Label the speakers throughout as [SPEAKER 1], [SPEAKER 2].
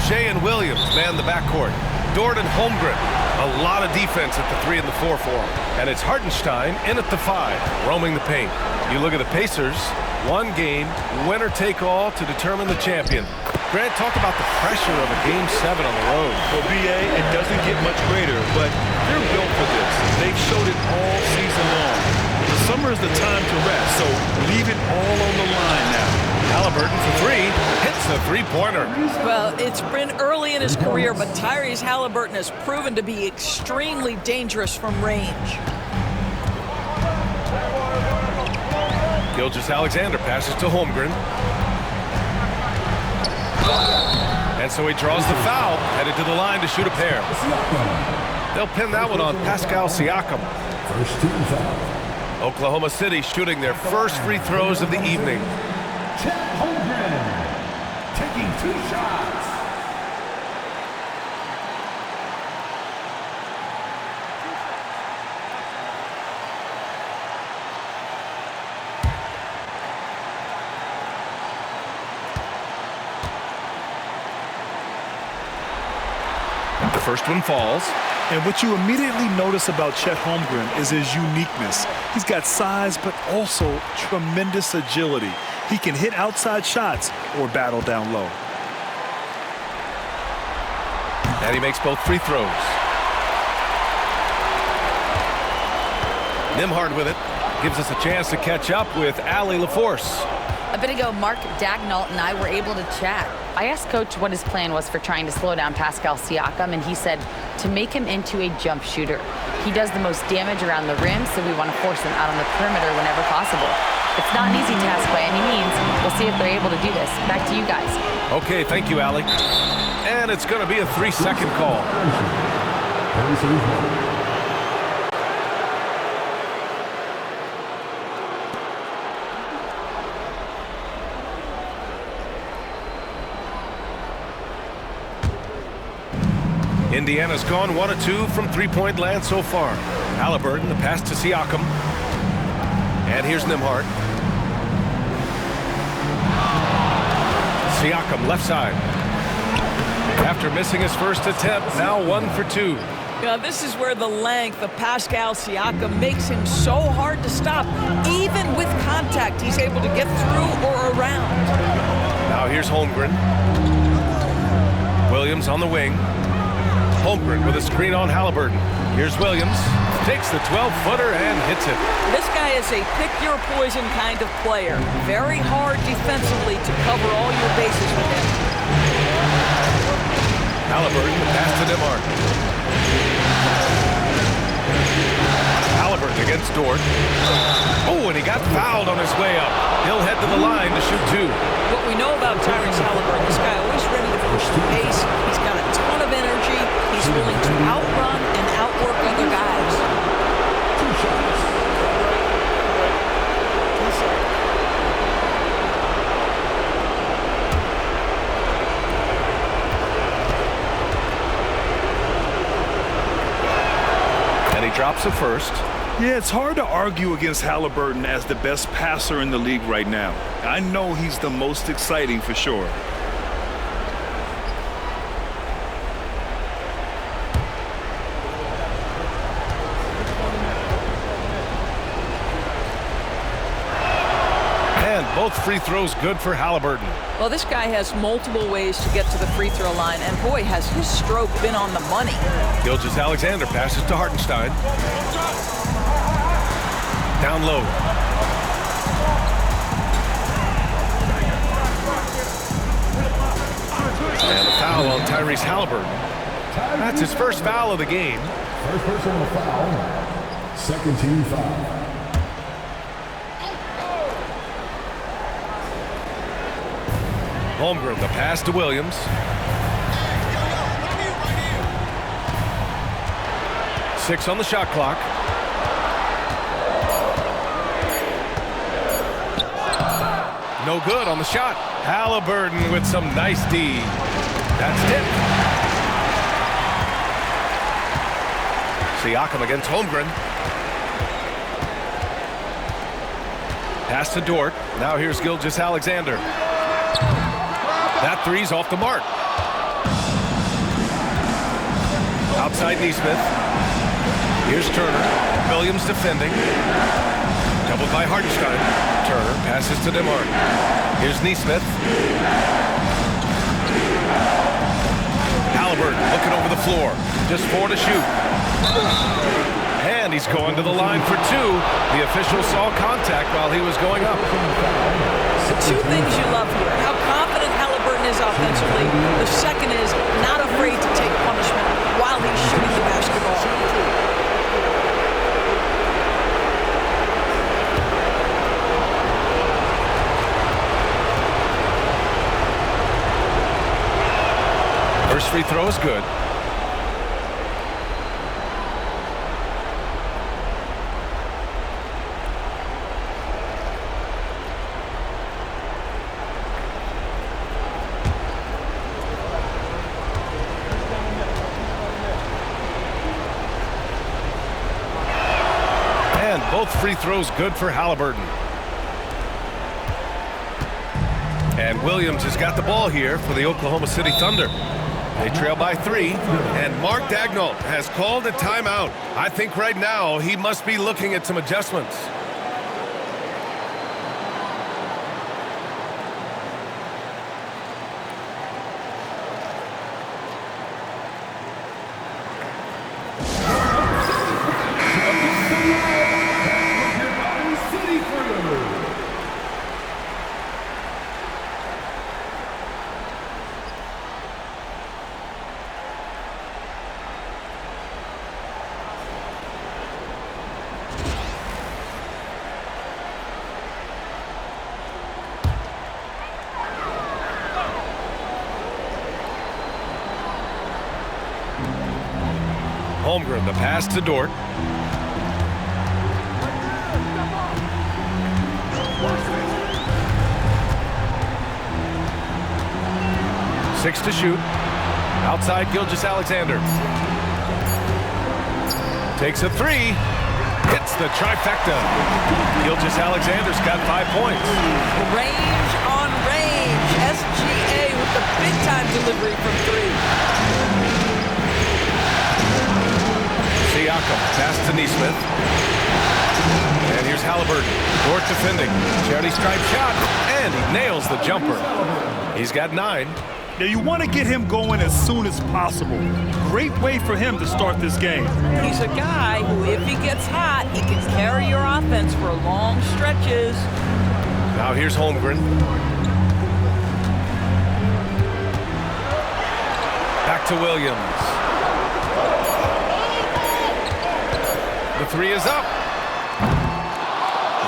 [SPEAKER 1] Shea and Williams man the backcourt. Dort and Holmgren. A lot of defense at the 3 and the 4 for them. And it's Hartenstein in at the 5, roaming the paint. You look at the Pacers, one game, winner take all to determine the champion. Grant, talk about the pressure of a Game 7 on the road.
[SPEAKER 2] Well, BA, it doesn't get much greater, but they're built for this. They've showed it all season long. The summer is the time to rest, so leave it all on the line now.
[SPEAKER 1] Halliburton for 3, hits the three-pointer.
[SPEAKER 3] Well, it's been early in his career, but Tyrese Halliburton has proven to be extremely dangerous from range.
[SPEAKER 1] Gilgeous-Alexander passes to Holmgren. And so he draws the foul, headed to the line to shoot a pair. They'll pin that one on Pascal Siakam.
[SPEAKER 4] First team foul.
[SPEAKER 1] Oklahoma City shooting their first free throws of the evening.
[SPEAKER 4] Chet Holmgren taking 2 shots.
[SPEAKER 1] The first one falls.
[SPEAKER 2] And what you immediately notice about Chet Holmgren is his uniqueness. He's got size, but also tremendous agility. He can hit outside shots or battle down low.
[SPEAKER 1] And he makes both free throws. Nembhard with it. Gives us a chance to catch up with Allie LaForce.
[SPEAKER 5] A bit ago, Mark Dagnall and I were able to chat. I asked Coach what his plan was for trying to slow down Pascal Siakam, and he said to make him into a jump shooter. He does the most damage around the rim, so we want to force him out on the perimeter whenever possible. It's not an easy task by any means. We'll see if they're able to do this. Back to you guys.
[SPEAKER 1] Okay, thank you, Allie. And it's going to be a 3-second call. Indiana's gone 1 of 2 from three-point land so far. Halliburton, the pass to Siakam. And here's Nembhard. Siakam, left side. After missing his first attempt, now 1 for 2.
[SPEAKER 3] Yeah, this is where the length of Pascal Siakam makes him so hard to stop. Even with contact, he's able to get through or around.
[SPEAKER 1] Now here's Holmgren. Williams on the wing. Holmgren with a screen on Halliburton. Here's Williams. Takes the 12-footer and hits it.
[SPEAKER 3] This guy is a pick-your-poison kind of player. Very hard defensively to cover all your bases with him.
[SPEAKER 1] Halliburton, the pass to Nembhard. Halliburton against Dort. Oh, and he got fouled on his way up. He'll head to the line to shoot 2.
[SPEAKER 3] What we know about Tyrese Halliburton, this guy always ready to push the pace. He's got a ton of energy. He's willing to outrun and outwork other guys.
[SPEAKER 4] 2 shots.
[SPEAKER 1] And he drops a first.
[SPEAKER 2] Yeah, it's hard to argue against Halliburton as the best passer in the league right now. I know he's the most exciting for sure.
[SPEAKER 1] And both free throws good for Halliburton.
[SPEAKER 3] Well, this guy has multiple ways to get to the free throw line, and boy, has his stroke been on the money.
[SPEAKER 1] Gilgeous-Alexander passes to Hartenstein. Down low. And a foul on Tyrese Halliburton. That's his first foul of the game.
[SPEAKER 4] First personal foul. Second team foul.
[SPEAKER 1] Holmgren, the pass to Williams. Six on the shot clock. No good on the shot. Halliburton with some nice D. That's it. Siakam against Holmgren. Pass to Dort. Now here's Gilgeous-Alexander. That three's off the mark. Outside Neesmith. Here's Turner. Williams defending. Doubled by Hartenstein. Turner passes to DeMarc. Here's Neesmith. Halliburton looking over the floor. Just 4 to shoot. And he's going to the line for 2. The official saw contact while he was going up.
[SPEAKER 3] The 2 things you love here, how confident Halliburton is offensively. The second is not afraid to take punishment while he's shooting the basketball.
[SPEAKER 1] First free throw is good. And both free throws good for Halliburton. And Williams has got the ball here for the Oklahoma City Thunder. They trail by 3, and Mark Daigneault has called a timeout. I think right now he must be looking at some adjustments. Holmgren, the pass to Dort. Six to shoot. Outside Gilgeous-Alexander. Takes a 3. Hits the trifecta. Gilgeous-Alexander's got 5 points.
[SPEAKER 3] Range on range. SGA with the big-time delivery from 3.
[SPEAKER 1] Siakam, pass to Neesmith. And here's Halliburton. Dort defending. Charity stripe shot. And he nails the jumper. He's got 9.
[SPEAKER 2] Now you want to get him going as soon as possible. Great way for him to start this game.
[SPEAKER 3] He's a guy who, if he gets hot, he can carry your offense for long stretches.
[SPEAKER 1] Now here's Holmgren. Back to Williams. The 3 is up.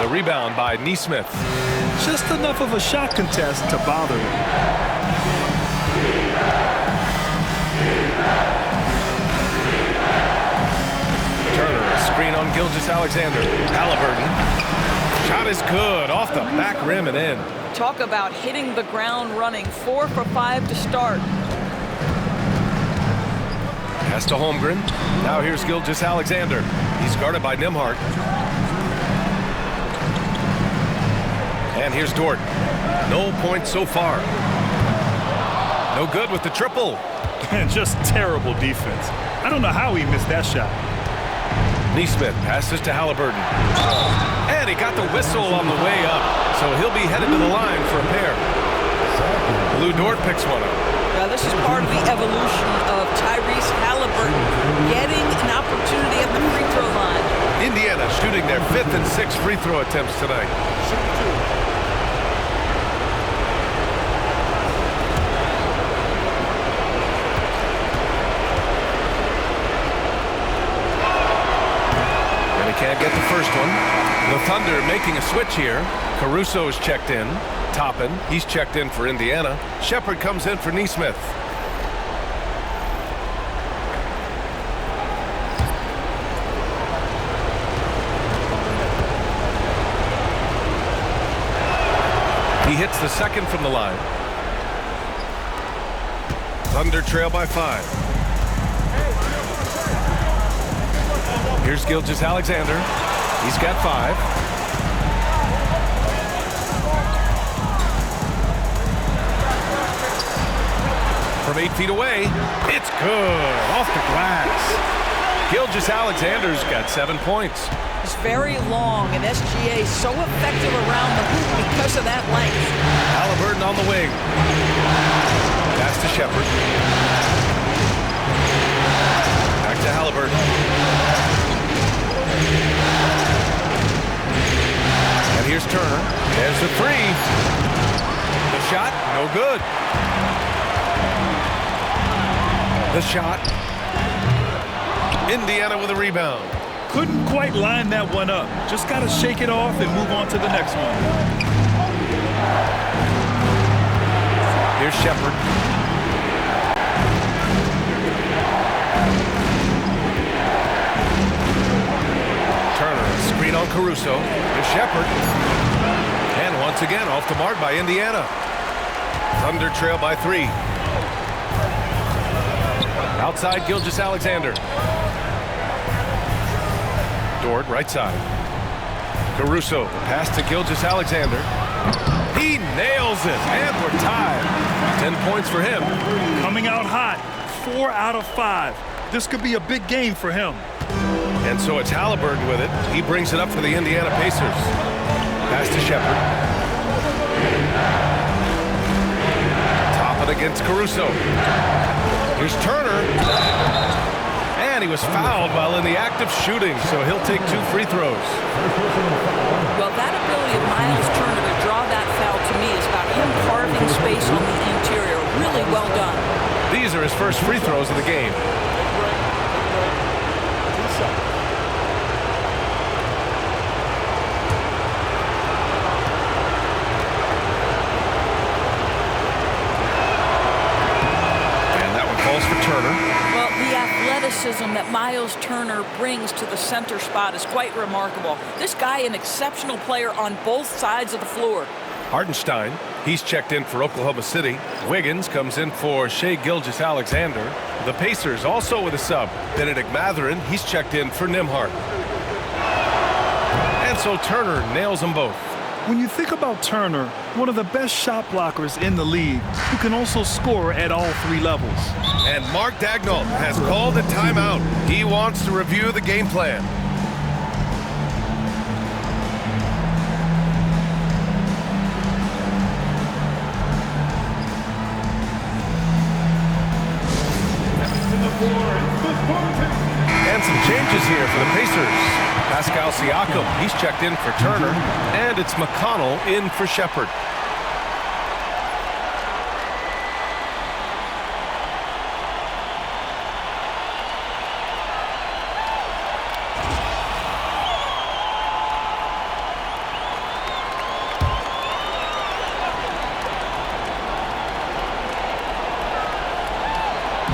[SPEAKER 1] The rebound by Neesmith.
[SPEAKER 2] Just enough of a shot contest to bother him.
[SPEAKER 1] Turner, a screen on Gilgeous-Alexander. Halliburton. Shot is good. Off the back rim and in.
[SPEAKER 3] Talk about hitting the ground running. 4 for 5 to start.
[SPEAKER 1] Pass to Holmgren. Now here's Gilgeous-Alexander. He's guarded by Nembhard. And here's Dort. No points so far. No good with the triple.
[SPEAKER 2] And just terrible defense. I don't know how he missed that shot.
[SPEAKER 1] Neesmith passes to Halliburton. And he got the whistle on the way up. So he'll be headed to the line for a pair. Lou Dort picks one up.
[SPEAKER 3] Now, this is part of the evolution of Tyrese Halliburton getting an opportunity at the free throw line.
[SPEAKER 1] Indiana shooting their 5th and 6th free throw attempts tonight. And he can't get the first one. The Thunder making a switch here. Caruso's checked in. Toppin, he's checked in for Indiana. Shepard comes in for Neesmith. He hits the second from the line. Thunder trail by 5. Here's Gilgeous-Alexander. He's got 5. from 8 feet away. It's good. Off the glass. Gilgeous-Alexander's got 7 points.
[SPEAKER 3] He's very long, and SGA is so effective around the hoop because of that length.
[SPEAKER 1] Halliburton on the wing. Pass to Shepherd. Back to Halliburton. And here's Turner. There's the three. The shot, no good. The shot. Indiana with a rebound.
[SPEAKER 2] Couldn't quite line that one up. Just got to shake it off and move on to the next one.
[SPEAKER 1] Here's Shepherd. Turner, screen on Caruso. Here's Shepherd. And once again, off the mark by Indiana. Thunder trail by 3. Outside, Gilgeous-Alexander. Dort, right side. Caruso, pass to Gilgeous-Alexander. He nails it, and we're tied. 10 points for him.
[SPEAKER 2] Coming out hot, 4 out of 5. This could be a big game for him.
[SPEAKER 1] And so it's Halliburton with it. He brings it up for the Indiana Pacers. Pass to Shepherd. Top it against Caruso. Here's Turner. And he was fouled while in the act of shooting, so he'll take 2 free throws.
[SPEAKER 3] Well, that ability of Miles Turner to draw that foul to me is about him carving space on the interior. Really well done.
[SPEAKER 1] These are his first free throws of the game. And that one falls for Turner.
[SPEAKER 3] Athleticism that Miles Turner brings to the center spot is quite remarkable. This guy, an exceptional player on both sides of the floor.
[SPEAKER 1] Hartenstein, he's checked in for Oklahoma City. Wiggins comes in for Shai Gilgeous-Alexander. The Pacers also with a sub. Benedict Mathurin, he's checked in for Nembhard. And so Turner nails them both.
[SPEAKER 2] When you think about Turner, one of the best shot blockers in the league, who can also score at all 3 levels.
[SPEAKER 1] And Mark Daigneault has called a timeout. He wants to review the game plan. And some changes here for the Pacers. Pascal Siakam, he's checked in for Turner, and it's McConnell in for Shepherd.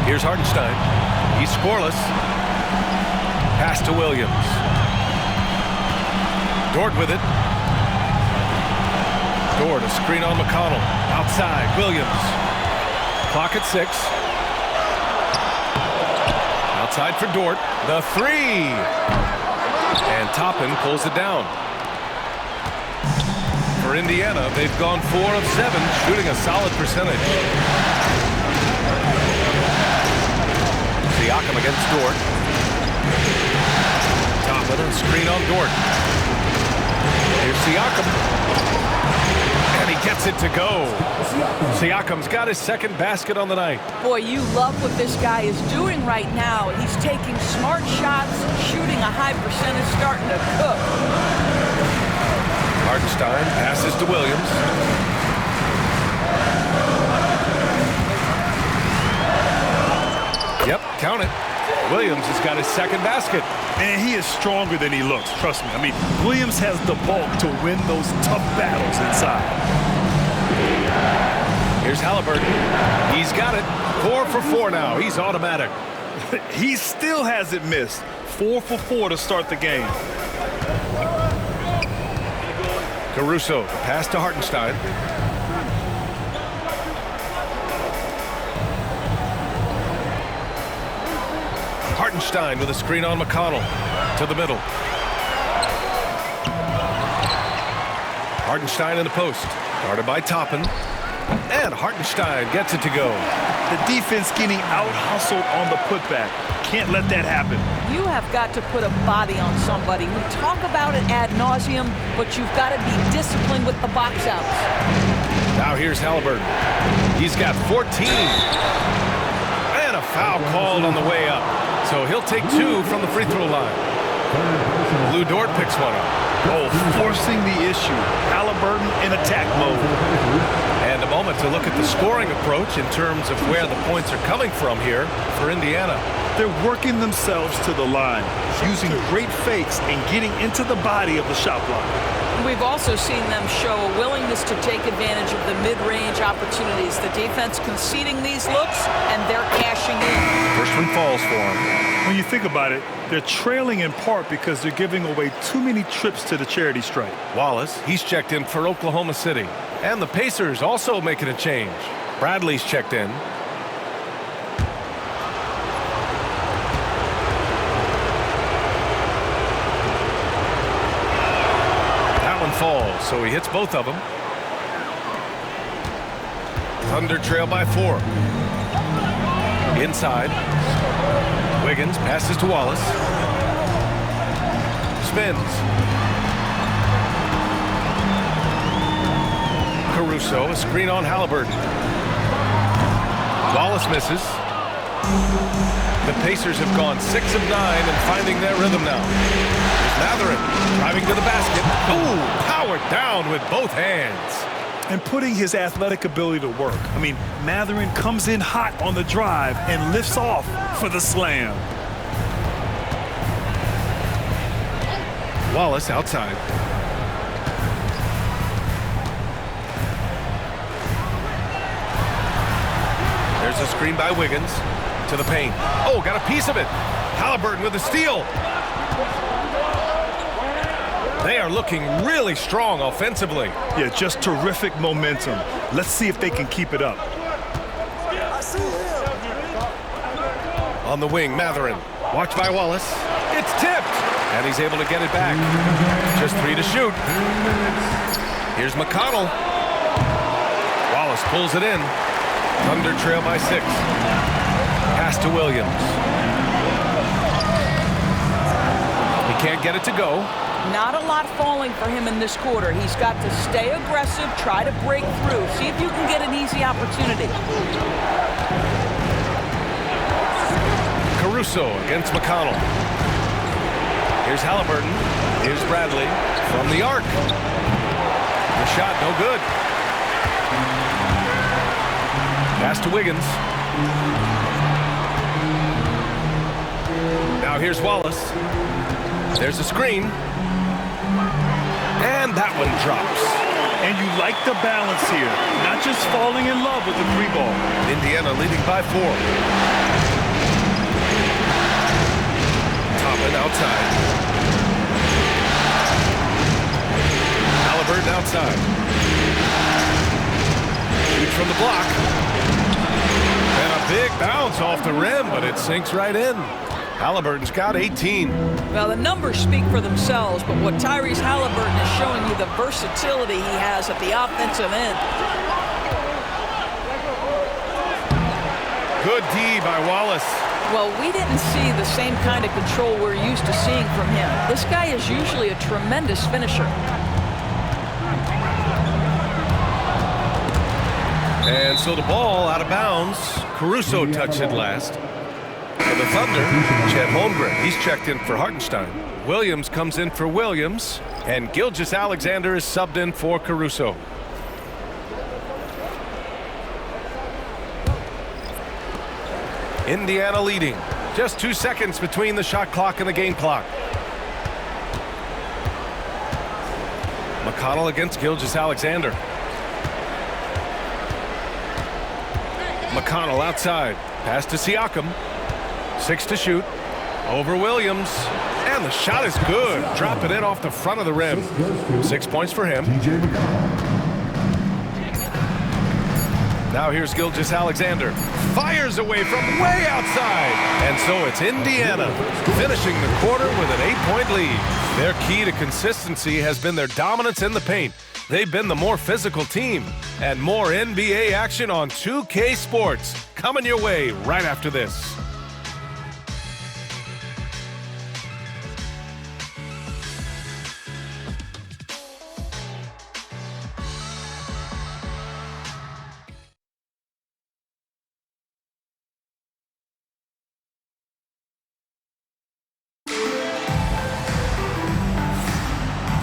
[SPEAKER 1] Here's Hartenstein. He's scoreless. Pass to Williams. Dort with it. Dort, a screen on McConnell. Outside, Williams. Clock at 6. Outside for Dort. The 3. And Toppin pulls it down. For Indiana, they've gone 4 of 7, shooting a solid percentage. Siakam against Dort. Toppin, a screen on Dort. Here's Siakam. And he gets it to go. Siakam's got his second basket on the night.
[SPEAKER 3] Boy, you love what this guy is doing right now. He's taking smart shots, shooting a high percentage, starting to cook.
[SPEAKER 1] Hartenstein passes to Williams. Yep, count it. Williams has got his second basket.
[SPEAKER 2] And he is stronger than he looks, trust me. I mean, Williams has the bulk to win those tough battles inside.
[SPEAKER 1] Here's Halliburton. He's got it. 4 for 4 now. He's automatic.
[SPEAKER 2] He still hasn't missed. 4 for 4 to start the game.
[SPEAKER 1] Caruso, pass to Hartenstein. Hartenstein with a screen on McConnell. To the middle. Hartenstein in the post. Guarded by Toppin. And Hartenstein gets it to go.
[SPEAKER 2] The defense getting out-hustled on the putback. Can't let that happen.
[SPEAKER 3] You have got to put a body on somebody. We talk about it ad nauseum, but you've got to be disciplined with the box outs.
[SPEAKER 1] Now here's Halliburton. He's got 14. And a foul called on the way up. So he'll take 2 from the free throw line. Lou Dort picks one up.
[SPEAKER 2] Oh, forcing the issue. Halliburton in attack mode.
[SPEAKER 1] And a moment to look at the scoring approach in terms of where the points are coming from here for Indiana.
[SPEAKER 2] They're working themselves to the line, using great fakes and getting into the body of the shot block.
[SPEAKER 3] We've also seen them show a willingness to take advantage of the mid-range opportunities. The defense conceding these looks, and they're cashing in.
[SPEAKER 1] First one falls for him.
[SPEAKER 2] When you think about it, they're trailing in part because they're giving away too many trips to the charity stripe.
[SPEAKER 1] Wallace, he's checked in for Oklahoma City. And the Pacers also making a change. Bradley's checked in. That one falls, so he hits both of them. Thunder trail by 4. Inside. Wiggins passes to Wallace. Spins. Caruso, a screen on Halliburton. Wallace misses. The Pacers have gone 6 of 9 and finding their rhythm now. There's Mathurin driving to the basket. Ooh, powered down with both hands.
[SPEAKER 2] And putting his athletic ability to work. I mean, Mathurin comes in hot on the drive and lifts off for the slam.
[SPEAKER 1] Wallace outside. There's a screen by Wiggins to the paint. Oh, got a piece of it. Halliburton with a steal. They are looking really strong offensively.
[SPEAKER 2] Yeah, just terrific momentum. Let's see if they can keep it up.
[SPEAKER 1] On the wing, Mathurin. Watched by Wallace. It's tipped. And he's able to get it back. Just 3 to shoot. Here's McConnell. Wallace pulls it in. Thunder trail by 6. Pass to Williams. He can't get it to go.
[SPEAKER 3] Not a lot falling for him in this quarter. He's got to stay aggressive, try to break through. See if you can get an easy opportunity.
[SPEAKER 1] Caruso against McConnell. Here's Halliburton. Here's Bradley from the arc. The shot no good. Pass to Wiggins. Now here's Wallace. There's a screen. And that one drops.
[SPEAKER 2] And you like the balance here. Not just falling in love with the 3 ball.
[SPEAKER 1] Indiana leading by 4. Toppin outside. Halliburton outside. Shoots from the block. And a big bounce off the rim, but it sinks right in. Halliburton's got 18.
[SPEAKER 3] Well, the numbers speak for themselves, but what Tyrese Halliburton is showing you, the versatility he has at the offensive end.
[SPEAKER 1] Good D by Wallace.
[SPEAKER 3] Well, we didn't see the same kind of control we're used to seeing from him. This guy is usually a tremendous finisher.
[SPEAKER 1] And so the ball out of bounds. Caruso touched it last. For the Thunder, Chet Holmgren, he's checked in for Hartenstein. Williams comes in for Williams, and Gilgeous-Alexander is subbed in for Caruso. Indiana leading. Just 2 seconds between the shot clock and the game clock. McConnell against Gilgeous-Alexander. McConnell outside. Pass to Siakam. 6 to shoot. Over Williams. And the shot is good. Drop it in off the front of the rim. 6 points for him. Now here's Gilgeous-Alexander. Fires away from way outside. And so it's Indiana finishing the quarter with an 8-point lead. Their key to consistency has been their dominance in the paint. They've been the more physical team. And more NBA action on 2K Sports coming your way right after this.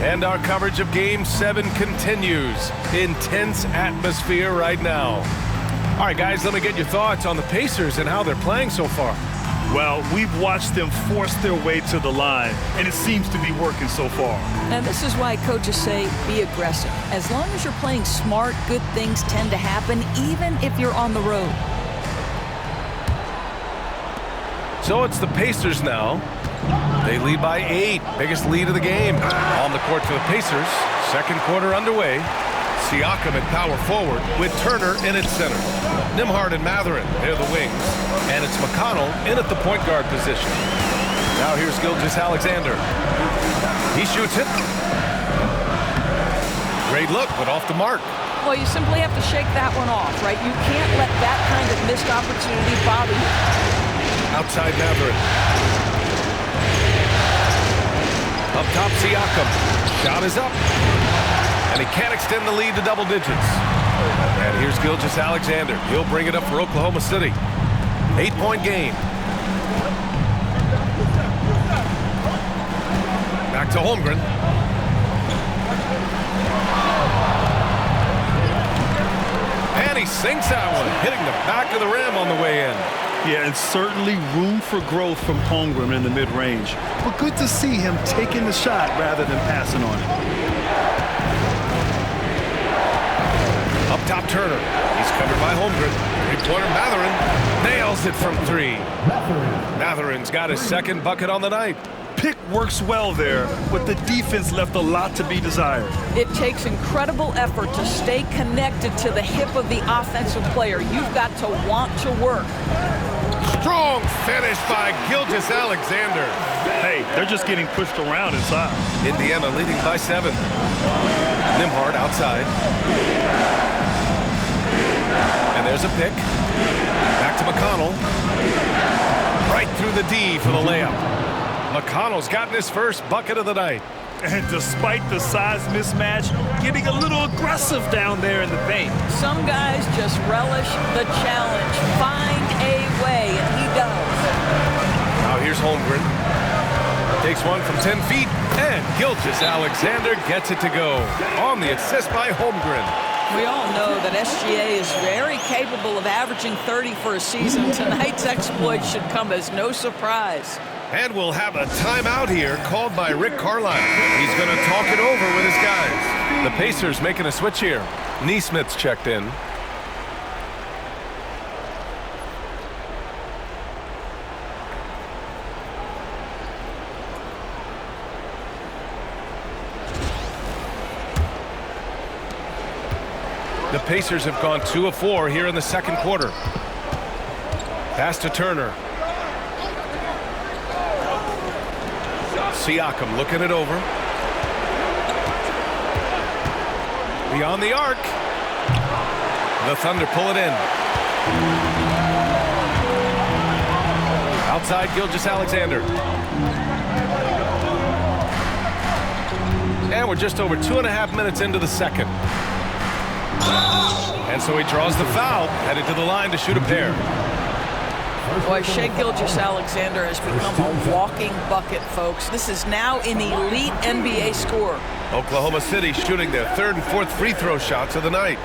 [SPEAKER 1] And our coverage of Game 7 continues. Intense atmosphere right now. All right, guys, let me get your thoughts on the Pacers and how they're playing so far.
[SPEAKER 2] Well, we've watched them force their way to the line, and it seems to be working so far.
[SPEAKER 3] And this is why coaches say be aggressive. As long as you're playing smart, good things tend to happen, even if you're on the road.
[SPEAKER 1] So it's the Pacers now. They lead by 8, biggest lead of the game. On the court for the Pacers, second quarter underway. Siakam at power forward with Turner in at center. Nembhard and Mathurin, they're the wings. And it's McConnell in at the point guard position. Now here's Gilgeous-Alexander. He shoots it. Great look, but off the mark.
[SPEAKER 3] Well, you simply have to shake that one off, right? You can't let that kind of missed opportunity bother you.
[SPEAKER 1] Outside Mathurin. Up top, Siakam. Shot is up. And he can't extend the lead to double digits. And here's Gilgeous-Alexander. He'll bring it up for Oklahoma City. 8-point game. Back to Holmgren. And he sinks that one, hitting the back of the rim on the way in.
[SPEAKER 2] Yeah, and certainly room for growth from Holmgren in the mid-range. But good to see him taking the shot rather than passing on it.
[SPEAKER 1] Up top, Turner. He's covered by Holmgren. Three-pointer, Mathurin nails it from 3. Mathurin's got his second bucket on the night.
[SPEAKER 2] Pick works well there, but the defense left a lot to be desired.
[SPEAKER 3] It takes incredible effort to stay connected to the hip of the offensive player. You've got to want to work.
[SPEAKER 1] Strong finish by Gilgeous-Alexander.
[SPEAKER 2] Hey, they're just getting pushed around inside.
[SPEAKER 1] Indiana leading by 7. Nembhard outside. And there's a pick. Back to McConnell. Right through the D for the layup. McConnell's gotten his first bucket of the night.
[SPEAKER 2] And despite the size mismatch, getting a little aggressive down there in the paint.
[SPEAKER 3] Some guys just relish the challenge. Find a way, and he does.
[SPEAKER 1] Now here's Holmgren. Takes one from 10 feet, and Gilgeous-Alexander gets it to go. On the assist by Holmgren.
[SPEAKER 3] We all know that SGA is very capable of averaging 30 for a season. Tonight's exploit should come as no surprise.
[SPEAKER 1] And we'll have a timeout here called by Rick Carlisle. He's going to talk it over with his guys. The Pacers making a switch here. Neesmith's checked in. The Pacers have gone 2 of 4 here in the second quarter. Pass to Turner. Siakam looking it over. Beyond the arc. The Thunder pull it in. Outside Gilgeous-Alexander. And we're just over 2.5 minutes into the second. And so he draws the foul, headed to the line to shoot a pair.
[SPEAKER 3] Boy, Shai Gilgeous-Alexander has become a walking bucket, folks. This is now an elite NBA scorer.
[SPEAKER 1] Oklahoma City shooting their 3rd and 4th free throw shots of the night.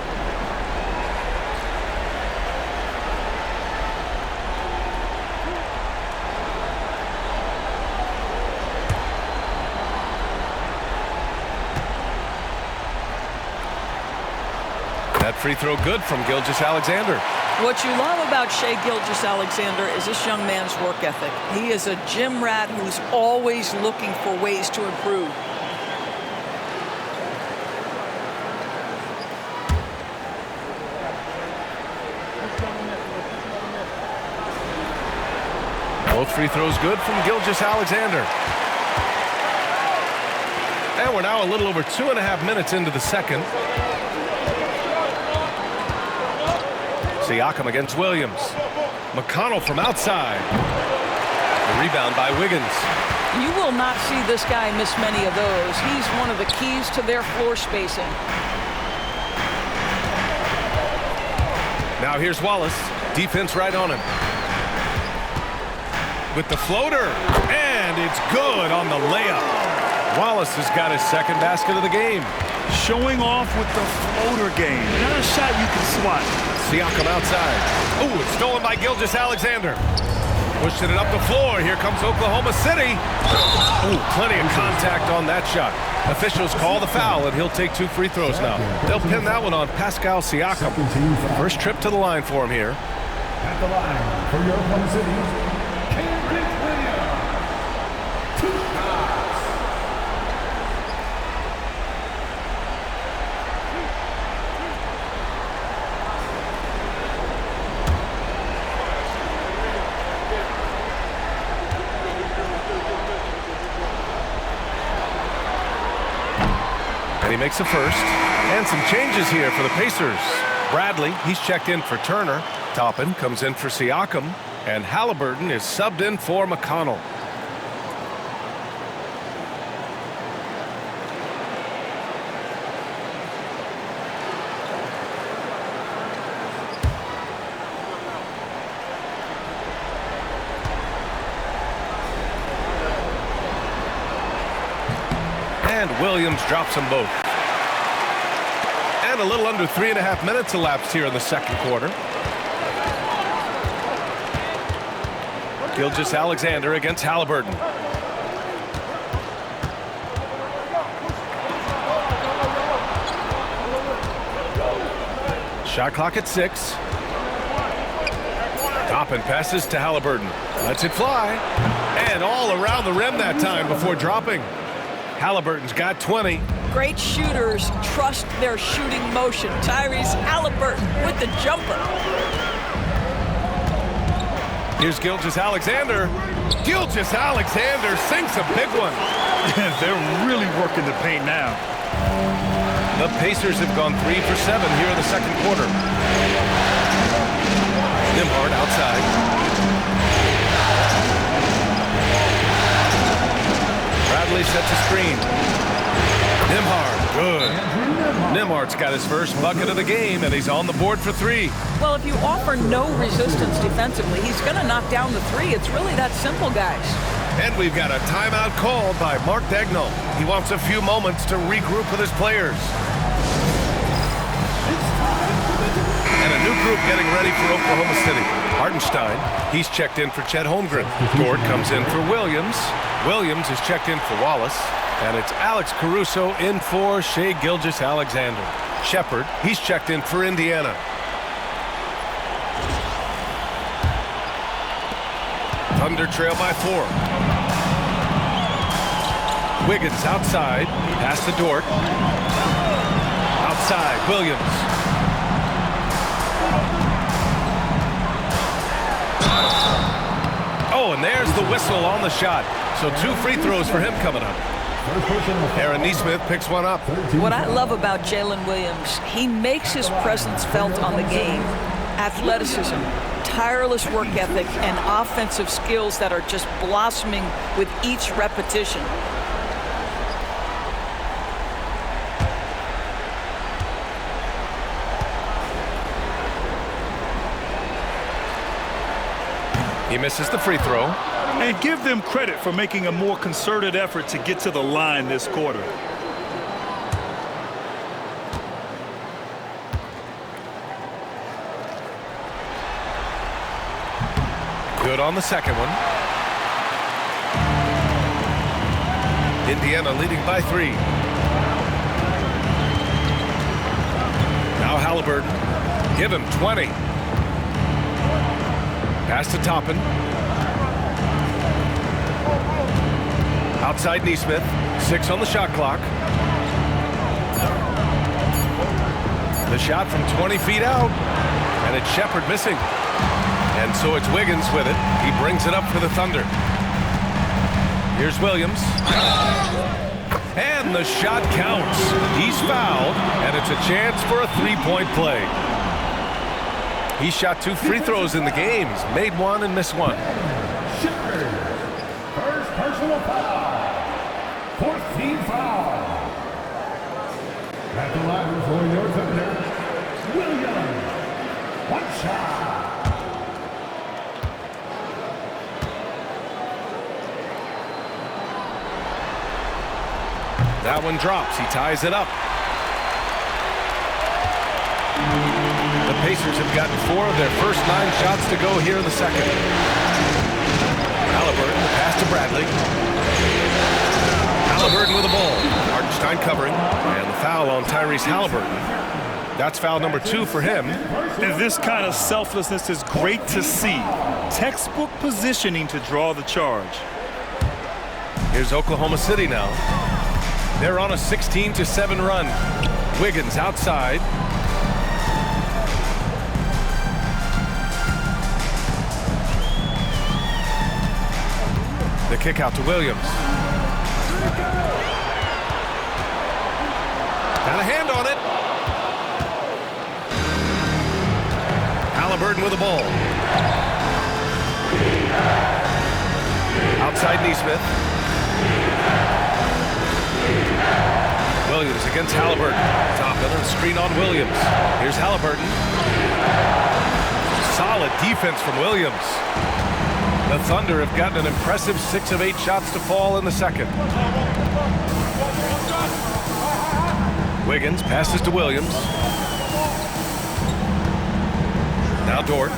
[SPEAKER 1] That free throw good from Gilgeous-Alexander.
[SPEAKER 3] What you love about Shai Gilgeous-Alexander is this young man's work ethic. He is a gym rat who's always looking for ways to improve.
[SPEAKER 1] Both free throws good from Gilgeous-Alexander. And we're now a little over 2.5 minutes into the second. Siakam against Williams. McConnell from outside. The rebound by Wiggins.
[SPEAKER 3] You will not see this guy miss many of those. He's one of the keys to their floor spacing.
[SPEAKER 1] Now here's Wallace. Defense right on him. With the floater. And it's good on the layup. Wallace has got his second basket of the game.
[SPEAKER 2] Showing off with the floater game. Not a shot you can swat.
[SPEAKER 1] Siakam outside. Oh, it's stolen by Gilgeous-Alexander. Pushing it up the floor. Here comes Oklahoma City. Oh, plenty of contact on that shot. Officials call the foul, and he'll take 2 free throws now. They'll pin that one on Pascal Siakam. First trip to the line for him here.
[SPEAKER 4] At the line for your Oklahoma City.
[SPEAKER 1] And he makes a first. And some changes here for the Pacers. Bradley, he's checked in for Turner. Toppin comes in for Siakam. And Halliburton is subbed in for McConnell. And Williams drops them both. And a little under 3.5 minutes elapsed here in the second quarter. Gilgeous-Alexander against Halliburton. Shot clock at 6. Toppin passes to Halliburton. Lets it fly. And all around the rim that time before dropping. Halliburton's got 20.
[SPEAKER 3] Great shooters trust their shooting motion. Tyrese Halliburton with the jumper.
[SPEAKER 1] Here's Gilgeous-Alexander. Gilgeous-Alexander sinks a big one.
[SPEAKER 2] They're really working the paint now.
[SPEAKER 1] The Pacers have gone 3 for 7 here in the second quarter. Nembhard outside. Bradley sets a screen. Nembhard, good. Nembhard's got his first bucket of the game, and he's on the board for 3.
[SPEAKER 3] Well, if you offer no resistance defensively, he's going to knock down the 3. It's really that simple, guys.
[SPEAKER 1] And we've got a timeout called by Mark Daigneault. He wants a few moments to regroup with his players. And a new group getting ready for Oklahoma City. Hartenstein, he's checked in for Chet Holmgren. Gord comes in for Williams. Williams is checked in for Wallace. And it's Alex Caruso in for Shai Gilgeous-Alexander. Shepard, he's checked in for Indiana. Thunder trail by 4. Wiggins outside. Pass to Dort. Outside, Williams. Oh, and there's the whistle on the shot. So 2 free throws for him coming up. Aaron Nesmith picks one up.
[SPEAKER 3] What I love about Jalen Williams, he makes his presence felt on the game. Athleticism, tireless work ethic, and offensive skills that are just blossoming with each repetition.
[SPEAKER 1] He misses the free throw.
[SPEAKER 2] And give them credit for making a more concerted effort to get to the line this quarter.
[SPEAKER 1] Good on the second one. Indiana leading by 3. Now Halliburton. Give him 20. Pass to Toppin. Outside Nesmith. 6 on the shot clock. The shot from 20 feet out. And it's Shepard missing. And so it's Wiggins with it. He brings it up for the Thunder. Here's Williams. And the shot counts. He's fouled, and it's a chance for a three-point play. He shot 2 free throws in the game. He's made one and missed one.
[SPEAKER 4] First personal foul. 4th team foul. At the line for your Thunder, Williams. One shot.
[SPEAKER 1] That one drops. He ties it up. The Pacers have gotten 4 of their first 9 shots to go here in the second. Halliburton, the pass to Bradley. Halliburton with the ball. Hartenstein covering. And the foul on Tyrese Halliburton. That's foul number 2 for him.
[SPEAKER 2] And this kind of selflessness is great to see. Textbook positioning to draw the charge.
[SPEAKER 1] Here's Oklahoma City now. They're on a 16-7 run. Wiggins outside. The kick out to Williams. Got a hand on it. Halliburton with the ball. Outside Neesmith. Williams against Halliburton. Top of the screen on Williams. Here's Halliburton. Solid defense from Williams. The Thunder have gotten an impressive 6 of 8 shots to fall in the second. Wiggins passes to Williams. Now Dort.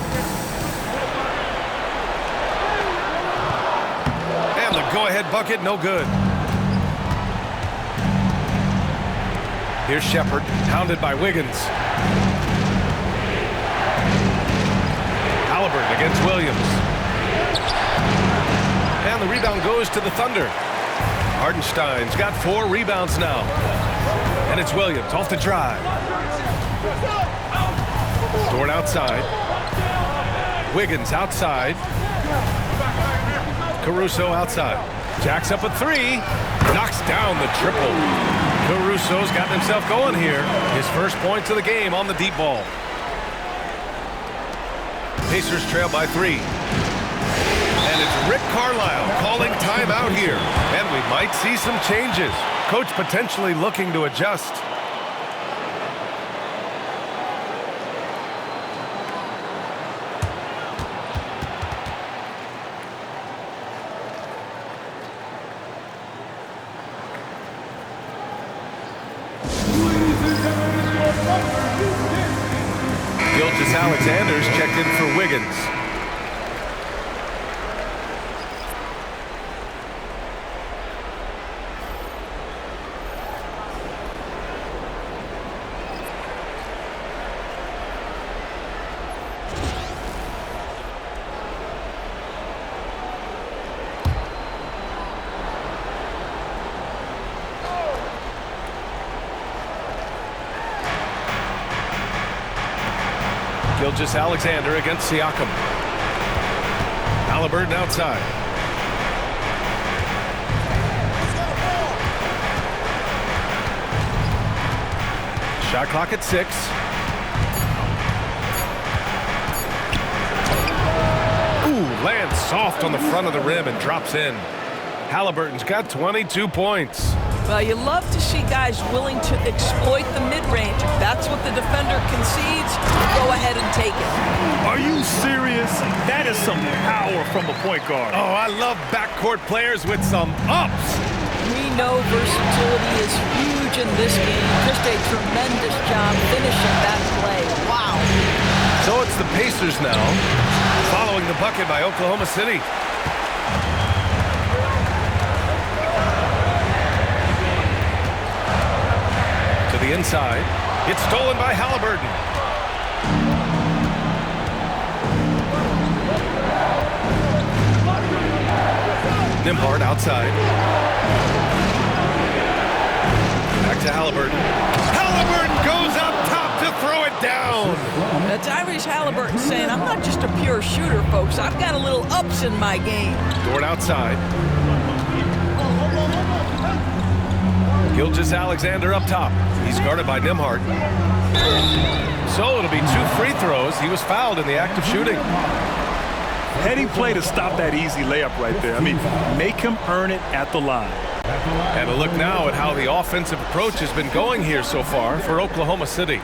[SPEAKER 1] And the go-ahead bucket, no good. Here's Shepherd, hounded by Wiggins. Halliburton against Williams. And the rebound goes to the Thunder. Hartenstein's got 4 rebounds now. And it's Williams off the drive. Dort outside. Wiggins outside. Caruso outside. Jacks up a 3. Knocks down the triple. Caruso's gotten himself going here. His first points of the game on the deep ball. Pacers trail by 3. And it's Rick Carlisle calling timeout here. And we might see some changes. Coach potentially looking to adjust. Alexander's checked in for Wiggins. Alexander against Siakam. Halliburton outside. Shot clock at 6. Ooh, lands soft on the front of the rim and drops in. Halliburton's got 22 points.
[SPEAKER 3] Well, you love to see guys willing to exploit the mid-range. If that's what the defender concedes, go ahead and take it.
[SPEAKER 2] Are you serious? That is some power from a point guard.
[SPEAKER 1] Oh, I love backcourt players with some ups.
[SPEAKER 3] We know versatility is huge in this game. Just a tremendous job finishing that play. Wow.
[SPEAKER 1] So it's the Pacers now, following the bucket by Oklahoma City. The inside. It's stolen by Halliburton. Nembhard outside. Back to Halliburton. Halliburton goes up top to throw it down.
[SPEAKER 3] Tyrese Halliburton saying, I'm not just a pure shooter, folks. I've got a little ups in my game.
[SPEAKER 1] Dort outside. Gilgeous-Alexander up top. He's guarded by Nembhard. So it'll be 2 free throws. He was fouled in the act of shooting.
[SPEAKER 2] Heading play to stop that easy layup right there. I mean, make him earn it at the line.
[SPEAKER 1] And a look now at how the offensive approach has been going here so far for Oklahoma City.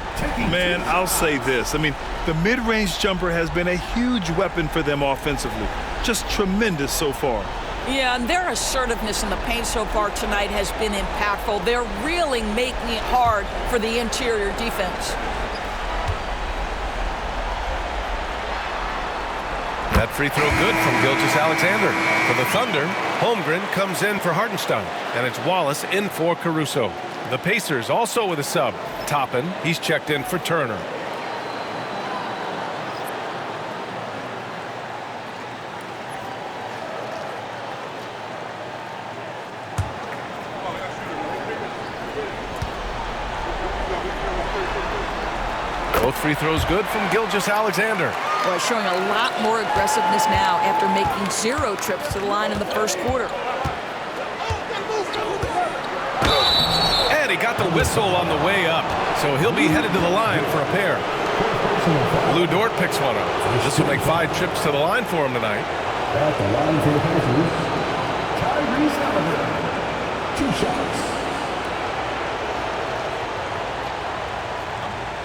[SPEAKER 2] Man, I'll say this. I mean, the mid-range jumper has been a huge weapon for them offensively. Just tremendous so far.
[SPEAKER 3] Yeah, and their assertiveness in the paint so far tonight has been impactful. They're really making it hard for the interior defense.
[SPEAKER 1] That free throw good from Gilgeous-Alexander. For the Thunder, Holmgren comes in for Hartenstein, and it's Wallace in for Caruso. The Pacers also with a sub. Toppin, he's checked in for Turner. Both free throws good from Gilgeous-Alexander.
[SPEAKER 3] Well, showing a lot more aggressiveness now after making 0 trips to the line in the first quarter.
[SPEAKER 1] And he got the whistle on the way up, so he'll be headed to the line for a pair. Lou Dort picks one up. This will make 5 trips to the line for him tonight.
[SPEAKER 4] At the line for the Pacers, Tyrese Halliburton. 2 shots.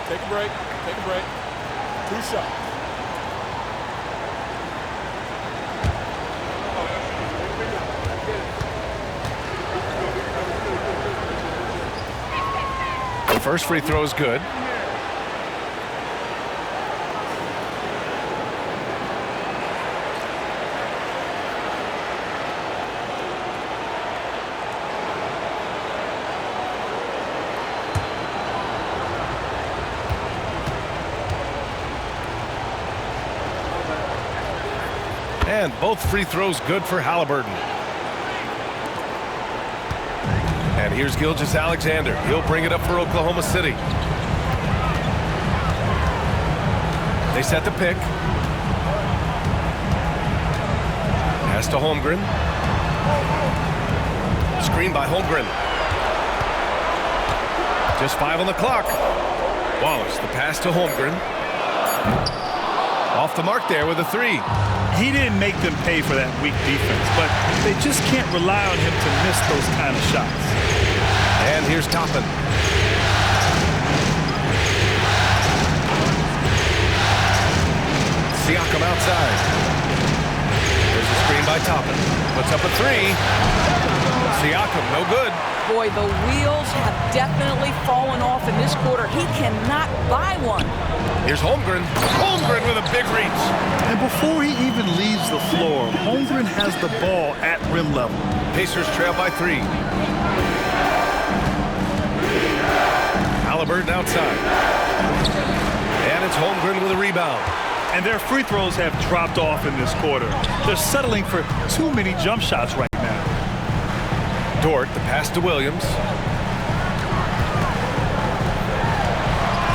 [SPEAKER 6] Take a break. Take a break. 2 shots.
[SPEAKER 1] The first free throw is good. And both free throws good for Halliburton. And here's Gilgeous-Alexander. He'll bring it up for Oklahoma City. They set the pick. Pass to Holmgren. Screen by Holmgren. Just 5 on the clock. Wallace, the pass to Holmgren. Off the mark there with a 3.
[SPEAKER 2] He didn't make them pay for that weak defense, but they just can't rely on him to miss those kind of shots.
[SPEAKER 1] And here's Toppin. Siakam outside. There's a screen by Toppin. Puts up a 3. Siakam, no good.
[SPEAKER 3] Boy, the wheels have definitely fallen off in this quarter. He cannot buy one.
[SPEAKER 1] Here's Holmgren. Holmgren with a big reach.
[SPEAKER 2] And before he even leaves the floor, Holmgren has the ball at rim level.
[SPEAKER 1] Pacers trail by 3. Halliburton outside. And it's Holmgren with a rebound.
[SPEAKER 2] And their free throws have dropped off in this quarter. They're settling for too many jump shots right now.
[SPEAKER 1] Dort, the pass to Williams.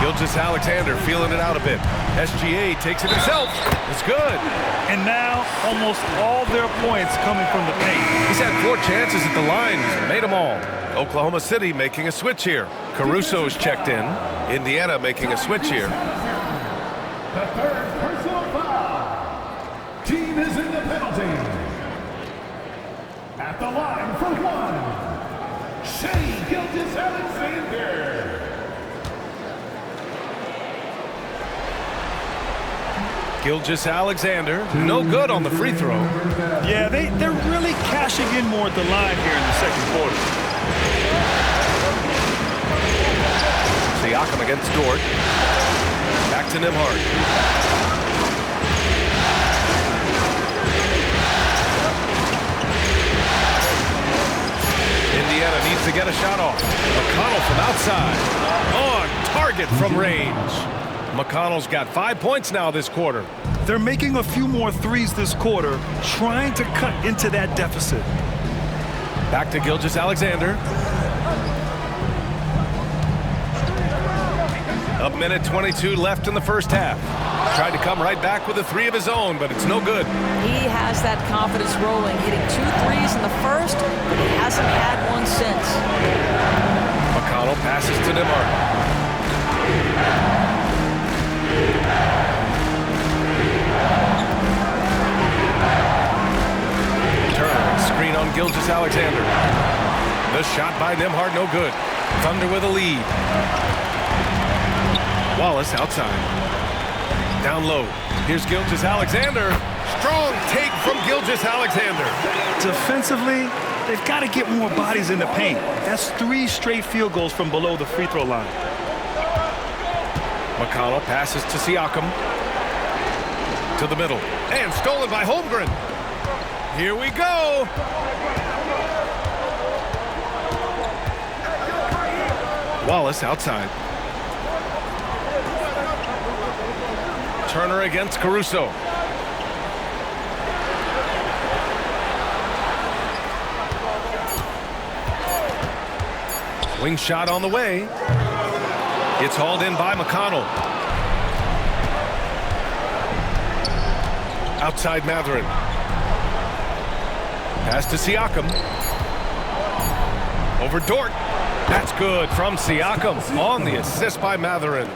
[SPEAKER 1] Gilgeous-Alexander feeling it out a bit. SGA takes it himself. It's good.
[SPEAKER 2] And now almost all their points coming from the paint.
[SPEAKER 1] He's had 4 chances at the line. He's made them all. Oklahoma City making a switch here. Caruso's checked in. Indiana making a switch here.
[SPEAKER 4] The 3rd personal foul. Team is in the penalty. At the line for 1, Shai Gilgeous-Alexander.
[SPEAKER 1] Gilgeous-Alexander, no good on the free throw.
[SPEAKER 2] Yeah, they're really cashing in more at the line here in the second quarter.
[SPEAKER 1] Siakam against Dort. Back to Nembhard. Indiana needs to get a shot off. McConnell from outside. On target from range. McConnell's got 5 points now this quarter.
[SPEAKER 2] They're making a few more threes this quarter, trying to cut into that deficit.
[SPEAKER 1] Back to Gilgeous-Alexander. A minute 22 left in the first half. Tried to come right back with a three of his own, but it's no good.
[SPEAKER 3] He has that confidence rolling, hitting 2 threes in the first, but he hasn't had one since.
[SPEAKER 1] McConnell passes to DeMar. Screen on Gilgeous-Alexander. The shot by Nembhard, no good. Thunder with a lead. Wallace outside. Down low. Here's Gilgeous-Alexander. Strong take from Gilgeous-Alexander.
[SPEAKER 2] Defensively, they've got to get more bodies in the paint. That's 3 straight field goals from below the free throw line.
[SPEAKER 1] McConnell passes to Siakam. To the middle. And stolen by Holmgren. Here we go. Wallace outside. Turner against Caruso. Wing shot on the way. It's hauled in by McConnell. Outside Mathurin. Pass to Siakam. Over Dort. That's good from Siakam on the assist by Mathurin.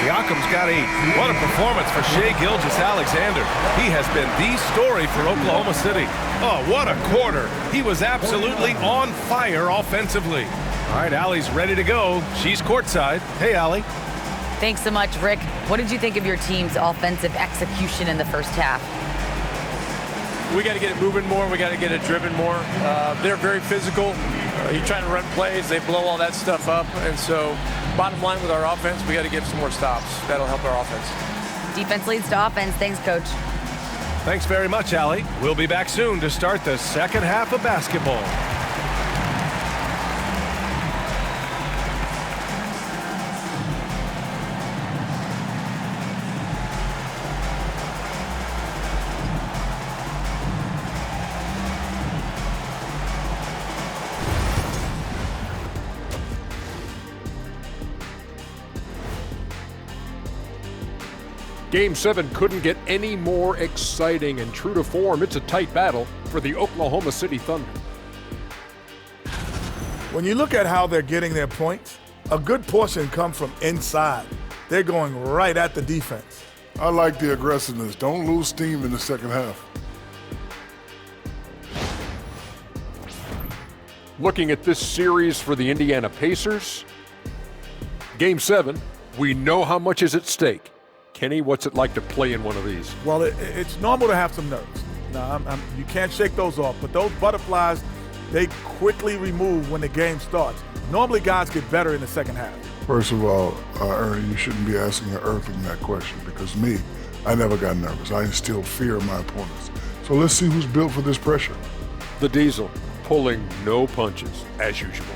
[SPEAKER 1] Siakam's got 8. What a performance for Shai Gilgeous-Alexander. He has been the story for Oklahoma City. Oh, what a quarter. He was absolutely on fire offensively. All right, Allie's ready to go. She's courtside. Hey, Allie.
[SPEAKER 5] Thanks so much, Rick. What did you think of your team's offensive execution in the first half?
[SPEAKER 6] We got to get it moving more. We got to get it driven more. They're very physical. You're trying to run plays. They blow all that stuff up. And so bottom line with our offense, we got to get some more stops. That'll help our offense.
[SPEAKER 5] Defense leads to offense. Thanks, Coach.
[SPEAKER 1] Thanks very much, Allie. We'll be back soon to start the second half of basketball.
[SPEAKER 7] Game 7 couldn't get any more exciting, and true to form, it's a tight battle for the Oklahoma City Thunder.
[SPEAKER 8] When you look at how they're getting their points, a good portion comes from inside. They're going right at the defense.
[SPEAKER 9] I like the aggressiveness. Don't lose steam in the second half.
[SPEAKER 7] Looking at this series for the Indiana Pacers, Game 7, we know how much is at stake. Kenny, what's it like to play in one of these?
[SPEAKER 8] Well, it's normal to have some nerves. Now, you can't shake those off, but those butterflies, they quickly remove when the game starts. Normally, guys get better in the second half.
[SPEAKER 9] First of all, Ernie, you shouldn't be asking an Earthling that question, because me, I never got nervous. I instilled fear in my opponents. So let's see who's built for this pressure.
[SPEAKER 7] The Diesel pulling no punches, as usual.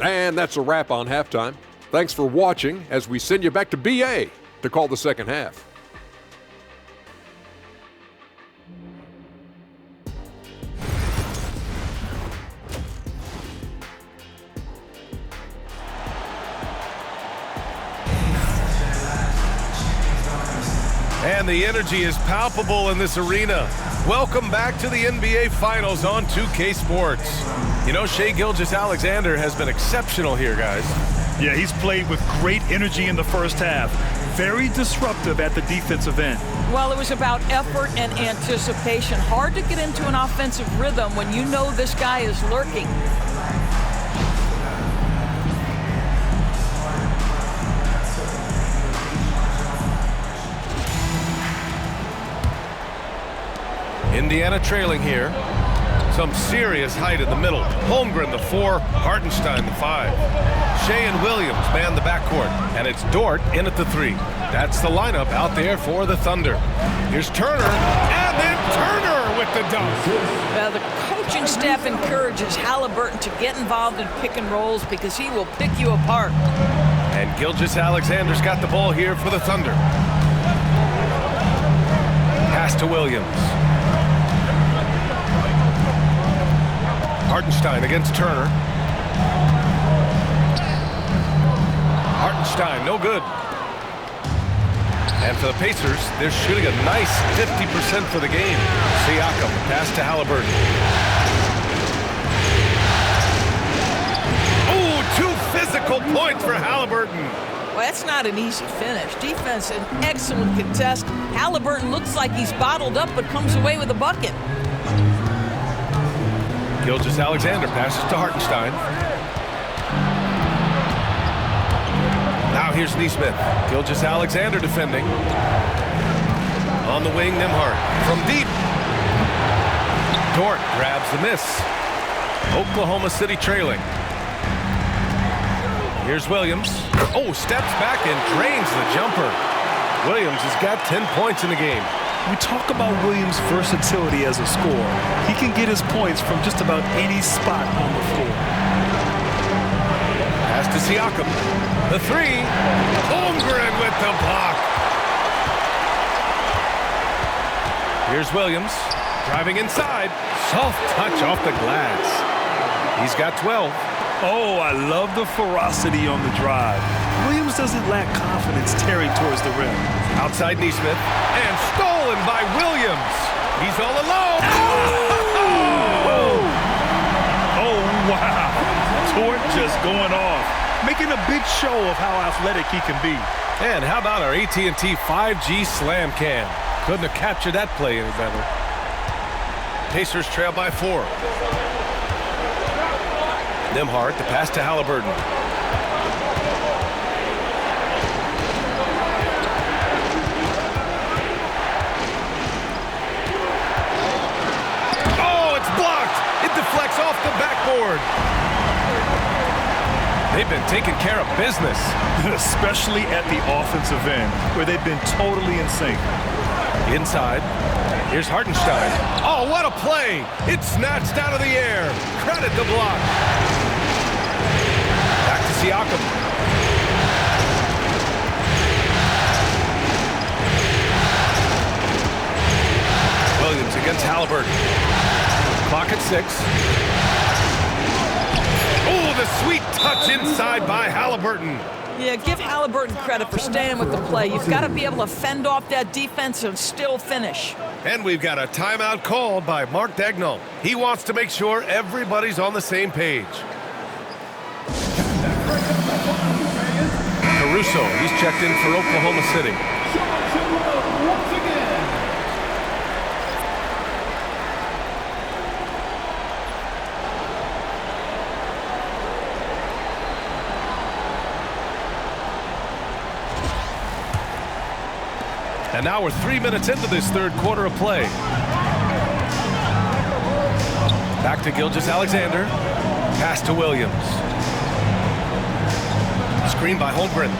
[SPEAKER 7] And that's a wrap on halftime. Thanks for watching as we send you back to BA to call the second half.
[SPEAKER 1] And the energy is palpable in this arena. Welcome back to the NBA Finals on 2K Sports. You know, Shai Gilgeous-Alexander has been exceptional here, guys.
[SPEAKER 2] Yeah, he's played with great energy in the first half. Very disruptive at the defensive end.
[SPEAKER 3] Well, it was about effort and anticipation. Hard to get into an offensive rhythm when you know this guy is lurking.
[SPEAKER 1] Indiana trailing here. Some serious height in the middle. Holmgren, the 4, Hartenstein, the 5. Shai and Williams man the backcourt, and it's Dort in at the 3. That's the lineup out there for the Thunder. Here's Turner, and then Turner with the dunk.
[SPEAKER 3] The coaching staff encourages Halliburton to get involved in pick and rolls because he will pick you apart.
[SPEAKER 1] And Gilgeous-Alexander's got the ball here for the Thunder. Pass to Williams. Hartenstein against Turner. Hartenstein, no good. And for the Pacers, they're shooting a nice 50% for the game. Siakam, pass to Halliburton. Oh, 2 physical points for Halliburton.
[SPEAKER 3] Well, that's not an easy finish. Defense, an excellent contest. Halliburton looks like he's bottled up, but comes away with a bucket.
[SPEAKER 1] Gilgeous-Alexander passes to Hartenstein. Now here's Neesmith. Gilgeous-Alexander defending. On the wing, Nembhard from deep. Dort grabs the miss. Oklahoma City trailing. Here's Williams. Oh, steps back and drains the jumper. Williams has got 10 points in the game.
[SPEAKER 2] We talk about Williams' versatility as a scorer. He can get his points from just about any spot on the floor.
[SPEAKER 1] Pass to Siakam. The 3. Holmgren with the block. Here's Williams. Driving inside. Soft touch off the glass. He's got 12.
[SPEAKER 2] Oh, I love the ferocity on the drive. Williams doesn't lack confidence tearing towards the rim.
[SPEAKER 1] Outside Neesmith. And stolen by Williams. He's all alone.
[SPEAKER 2] Oh, wow. Dort just going off, making a big show of how athletic he can be.
[SPEAKER 1] And how about our AT&T 5G slam cam? Couldn't have captured that play any better. Pacers trail by 4. Nembhard, the pass to Halliburton. Oh, it's blocked. It deflects off the backboard. They've been taking care of business.
[SPEAKER 2] Especially at the offensive end, where they've been totally in sync.
[SPEAKER 1] Inside. Here's Hartenstein. Oh, what a play. It's snatched out of the air. Credit the block. Back to Siakam. Williams against Halliburton. Clock at 6. Oh, the sweet touch inside by Halliburton.
[SPEAKER 3] Yeah, give Halliburton credit for staying with the play. You've got to be able to fend off that defense and still finish.
[SPEAKER 1] And we've got a timeout called by Mark Daigneault. He wants to make sure everybody's on the same page. Caruso, he's checked in for Oklahoma City. And now we're 3 minutes into this third quarter of play. Back to Gilgeous-Alexander. Pass to Williams. Screen by Holmgren.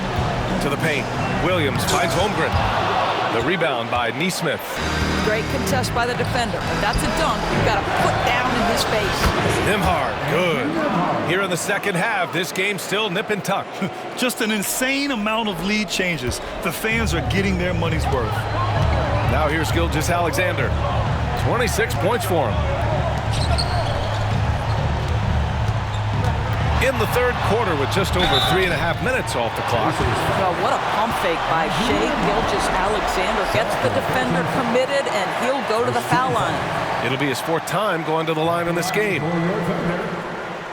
[SPEAKER 1] To the paint. Williams finds Holmgren. The rebound by Neesmith.
[SPEAKER 3] Great contest by the defender. If that's a dunk, you've got to put down in his face.
[SPEAKER 1] Nembhard, good. Here in the second half, this game's still nip and tuck.
[SPEAKER 2] Just an insane amount of lead changes. The fans are getting their money's worth.
[SPEAKER 1] Now here's Gilgeous-Alexander. 26 points for him. In the third quarter with just over 3.5 minutes off the clock.
[SPEAKER 3] Well, what a pump fake by Shai Gilgeous-Alexander. Gets the defender committed, and he'll go to the foul line.
[SPEAKER 1] It'll be his 4th time going to the line in this game.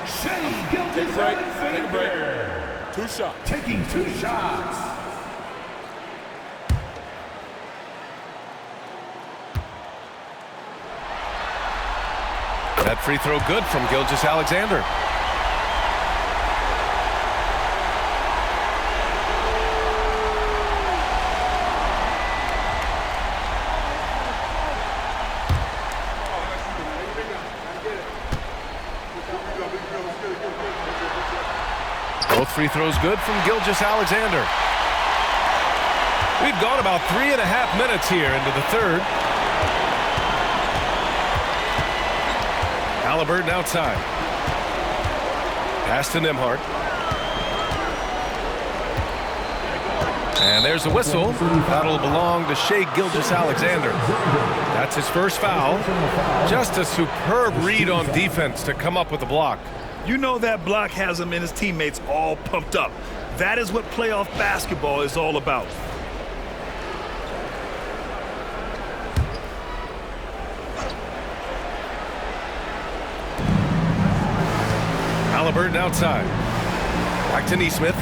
[SPEAKER 4] Shai Gilgeous-Alexander.
[SPEAKER 7] 2 shots.
[SPEAKER 4] Taking 2 shots.
[SPEAKER 1] That free throw good from Gilgeous-Alexander. Both free throws good from Gilgeous-Alexander. We've gone about 3.5 minutes here into the third. Halliburton outside. Pass to Nembhard. And there's the whistle. That'll belong to Shai Gilgeous-Alexander. That's his first foul. Just a superb read on defense to come up with the block.
[SPEAKER 2] You know that block has him and his teammates all pumped up. That is what playoff basketball is all about.
[SPEAKER 1] Halliburton outside. Back to Neesmith.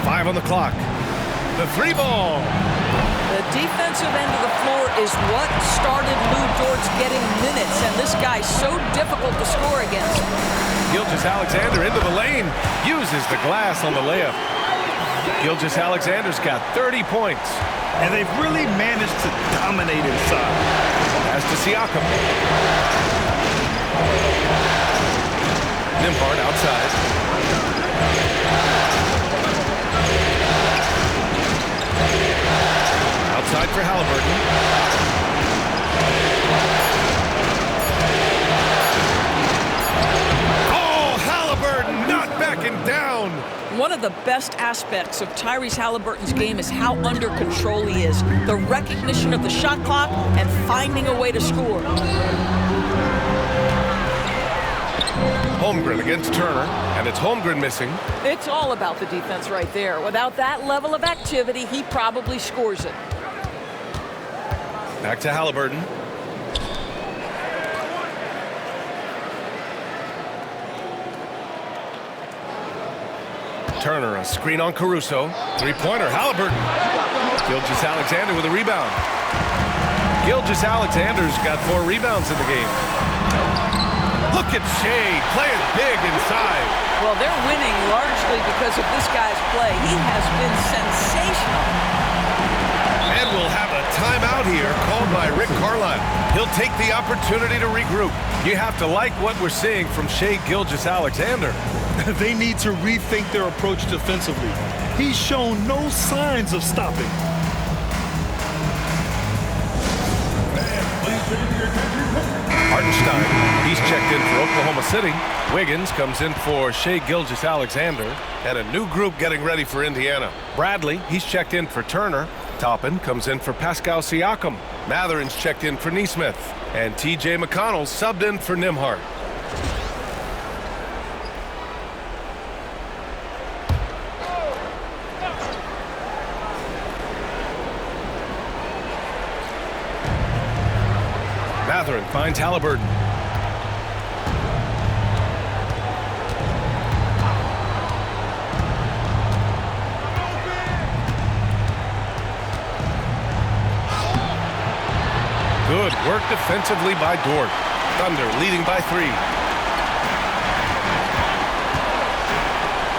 [SPEAKER 1] 5 on the clock. The 3 ball.
[SPEAKER 3] The defensive end of the floor is what started Lou Dort getting minutes, and this guy's so difficult to score against.
[SPEAKER 1] Gilgeous-Alexander into the lane. Uses the glass on the layup. Gilgeous-Alexander's got 30 points.
[SPEAKER 2] And they've really managed to dominate inside.
[SPEAKER 1] Pass to Siakam. Nembhard outside. Outside for Halliburton. Oh, Halliburton not backing down.
[SPEAKER 3] One of the best aspects of Tyrese Halliburton's game is how under control he is. The recognition of the shot clock and finding a way to score.
[SPEAKER 1] Holmgren against Turner, and it's Holmgren missing.
[SPEAKER 3] It's all about the defense right there. Without that level of activity, he probably scores it.
[SPEAKER 1] Back to Halliburton. Turner, a screen on Caruso. Three-pointer, Halliburton. Gilgeous-Alexander with a rebound. Gilgeous-Alexander's got 4 rebounds in the game. Look at Shea playing big inside.
[SPEAKER 3] Well, they're winning largely because of this guy's play. He has been sensational.
[SPEAKER 1] And we'll have a timeout here called by Rick Carlisle. He'll take the opportunity to regroup. You have to like what we're seeing from Shea Gilgeous-Alexander.
[SPEAKER 2] They need to rethink their approach defensively. He's shown no signs of stopping.
[SPEAKER 1] Hartenstein, he's checked in for Oklahoma City. Wiggins comes in for Shea Gilgeous-Alexander. And a new group getting ready for Indiana. Bradley, he's checked in for Turner. Toppin comes in for Pascal Siakam. Matherin's checked in for Neesmith. And T.J. McConnell subbed in for Nembhard. Matherin finds Halliburton. Good work defensively by Dort. Thunder leading by 3.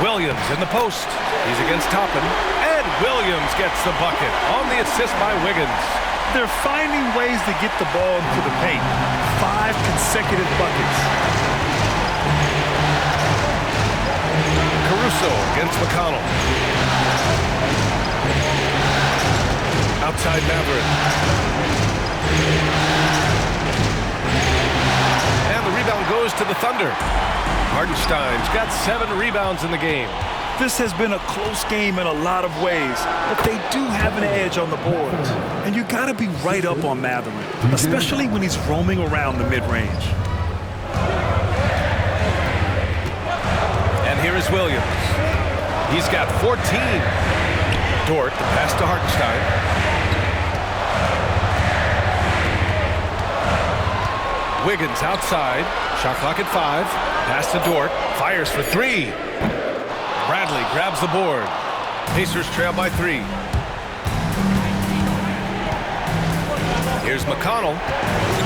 [SPEAKER 1] Williams in the post. He's against Toppin. And Williams gets the bucket on the assist by Wiggins.
[SPEAKER 2] They're finding ways to get the ball into the paint. 5 consecutive buckets.
[SPEAKER 1] Caruso against McConnell. Outside Matherin. And the rebound goes to the Thunder. Hartenstein's got 7 rebounds in the game.
[SPEAKER 2] This has been a close game in a lot of ways, but they do have an edge on the boards. And you got to be right up on Matherin, especially when he's roaming around the mid-range.
[SPEAKER 1] And here is Williams. He's got 14. Dort, the pass to Hartenstein. Wiggins outside. Shot clock at 5. Pass to Dort. Fires for 3. Bradley grabs the board. Pacers trail by 3. Here's McConnell.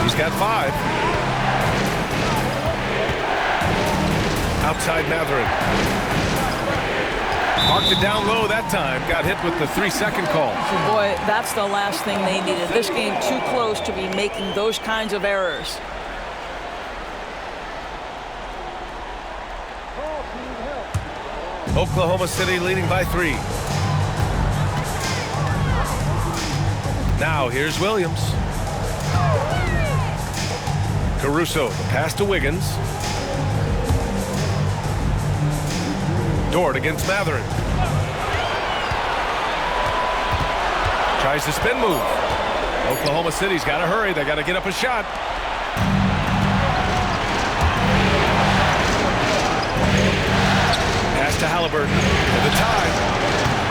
[SPEAKER 1] He's got 5. Outside Matherin. Marked it down low that time. Got hit with the 3-second call.
[SPEAKER 3] Boy, that's the last thing they needed. This game too close to be making those kinds of errors.
[SPEAKER 1] Oklahoma City leading by 3. Now here's Williams. Caruso, the pass to Wiggins. Dort against Matherin. Tries the spin move. Oklahoma City's got to hurry. They got to get up a shot. to Halliburton for the tie.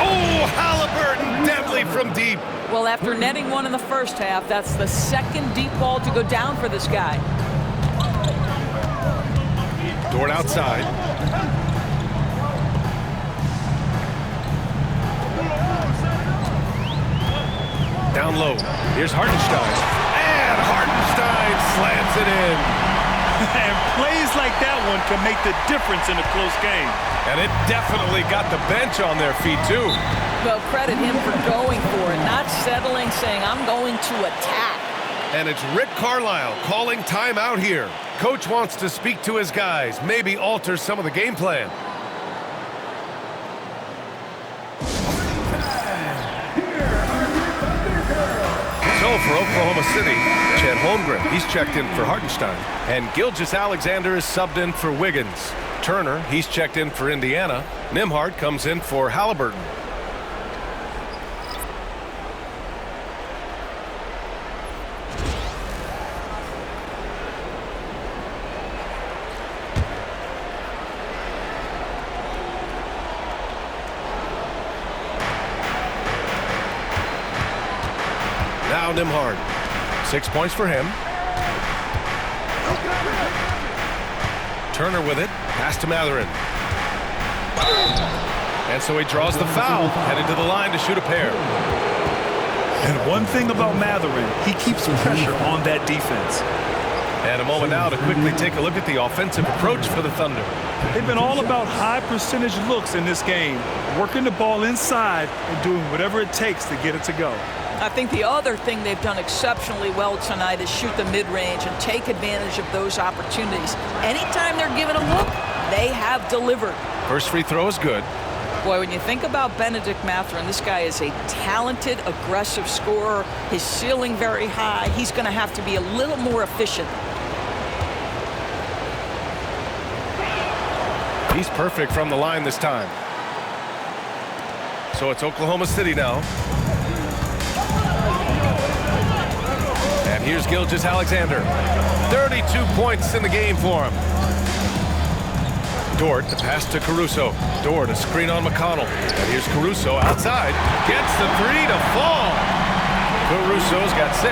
[SPEAKER 1] Oh, Halliburton, deadly from deep.
[SPEAKER 3] Well, after netting one in the first half, that's the second deep ball to go down for this guy.
[SPEAKER 1] Dort outside. Down low. Here's Hartenstein. And Hartenstein slams it in.
[SPEAKER 2] And plays like that one can make the difference in a close game.
[SPEAKER 1] And it definitely got the bench on their feet, too.
[SPEAKER 3] Well, credit him for going for it, not settling, saying, I'm going to attack.
[SPEAKER 1] And it's Rick Carlisle calling timeout here. Coach wants to speak to his guys, maybe alter some of the game plan. So for Oklahoma City, Chet Holmgren, he's checked in for Hartenstein. And Gilgeous-Alexander is subbed in for Wiggins. Turner, he's checked in for Indiana. Nembhard comes in for Halliburton. Now Nembhard. 6 points for him. Turner with it. Pass to Mathurin. And so he draws the foul. Headed to the line to shoot a pair.
[SPEAKER 2] And one thing about Mathurin, he keeps pressure on that defense.
[SPEAKER 1] And a moment now to quickly take a look at the offensive approach for the Thunder.
[SPEAKER 2] They've been all about high percentage looks in this game, working the ball inside and doing whatever it takes to get it to go.
[SPEAKER 3] I think the other thing they've done exceptionally well tonight is shoot the mid-range and take advantage of those opportunities. Anytime they're given a look, they have delivered.
[SPEAKER 1] First free throw is good.
[SPEAKER 3] Boy, when you think about Benedict Mathurin, this guy is a talented, aggressive scorer. His ceiling very high. He's going to have to be a little more efficient.
[SPEAKER 1] He's perfect from the line this time. So it's Oklahoma City now. And here's Gilgeous-Alexander. 32 points in the game for him. Dort, the pass to Caruso. Dort, a screen on McConnell. And here's Caruso outside. Gets the three to fall. Caruso's got 6.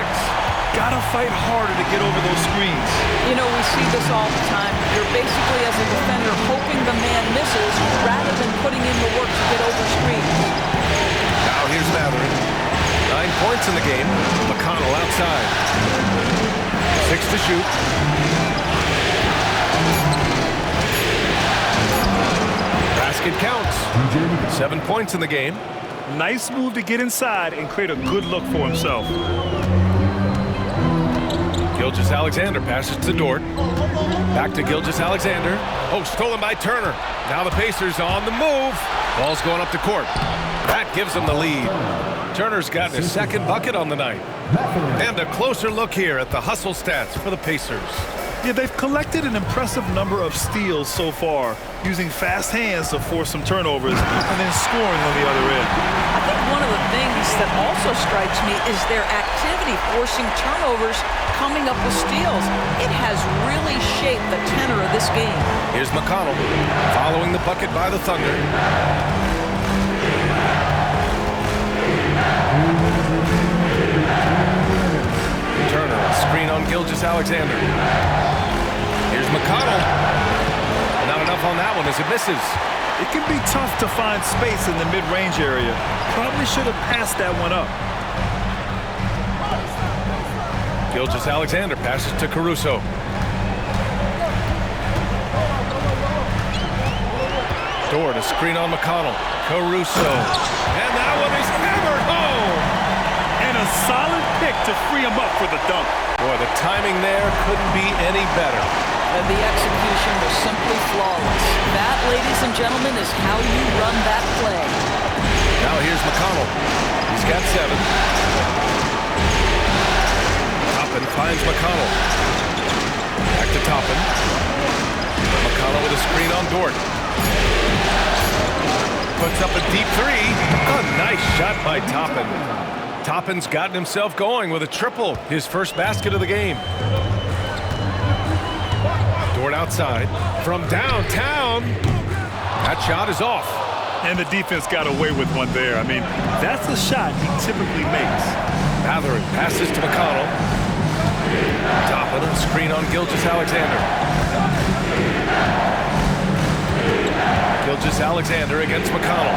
[SPEAKER 2] Gotta fight harder to get over those screens.
[SPEAKER 3] You know, we see this all the time. You're basically, as a defender, hoping the man misses rather than putting in the work to get over screens.
[SPEAKER 1] Now here's Mathurin. 9 points in the game. McConnell outside. 6 to shoot. Basket counts. 7 points in the game.
[SPEAKER 2] Nice move to get inside and create a good look for himself.
[SPEAKER 1] Gilgeous-Alexander passes to Dort. Back to Gilgeous-Alexander. Oh, stolen by Turner. Now the Pacers on the move. Ball's going up the court. That gives them the lead. Turner's gotten his second bucket on the night. And a closer look here at the hustle stats for the Pacers.
[SPEAKER 2] Yeah, they've collected an impressive number of steals so far, using fast hands to force some turnovers and then scoring on the other end.
[SPEAKER 3] I think one of the things that also strikes me is their activity forcing turnovers, coming up with steals. It has really shaped the tenor of this game.
[SPEAKER 1] Here's McConnell following the bucket by the Thunder. Turner, screen on Gilgeous-Alexander. Here's McConnell. Not enough on that one as it misses.
[SPEAKER 2] It can be tough to find space in the mid-range area. Probably should have passed that one up.
[SPEAKER 1] Gilgeous-Alexander passes to Caruso. Dort, a screen on McConnell. Caruso. And that one is hammered home.
[SPEAKER 2] And a solid pick to free him up for the dunk.
[SPEAKER 1] Boy, the timing there couldn't be any better.
[SPEAKER 3] And the execution was simply flawless. That, ladies and gentlemen, is how you run that play.
[SPEAKER 1] Now here's McConnell. He's got 7. Toppin finds McConnell. Back to Toppin. McConnell with a screen on Dort. Puts up a deep 3. A nice shot by Toppin. Toppin's gotten himself going with a triple, his first basket of the game. Dort outside from downtown. That shot is off.
[SPEAKER 2] And the defense got away with one there. I mean, that's a shot he typically makes.
[SPEAKER 1] Mathurin passes to McConnell. Top of the screen on Gilgeous-Alexander. Gilgeous-Alexander against McConnell.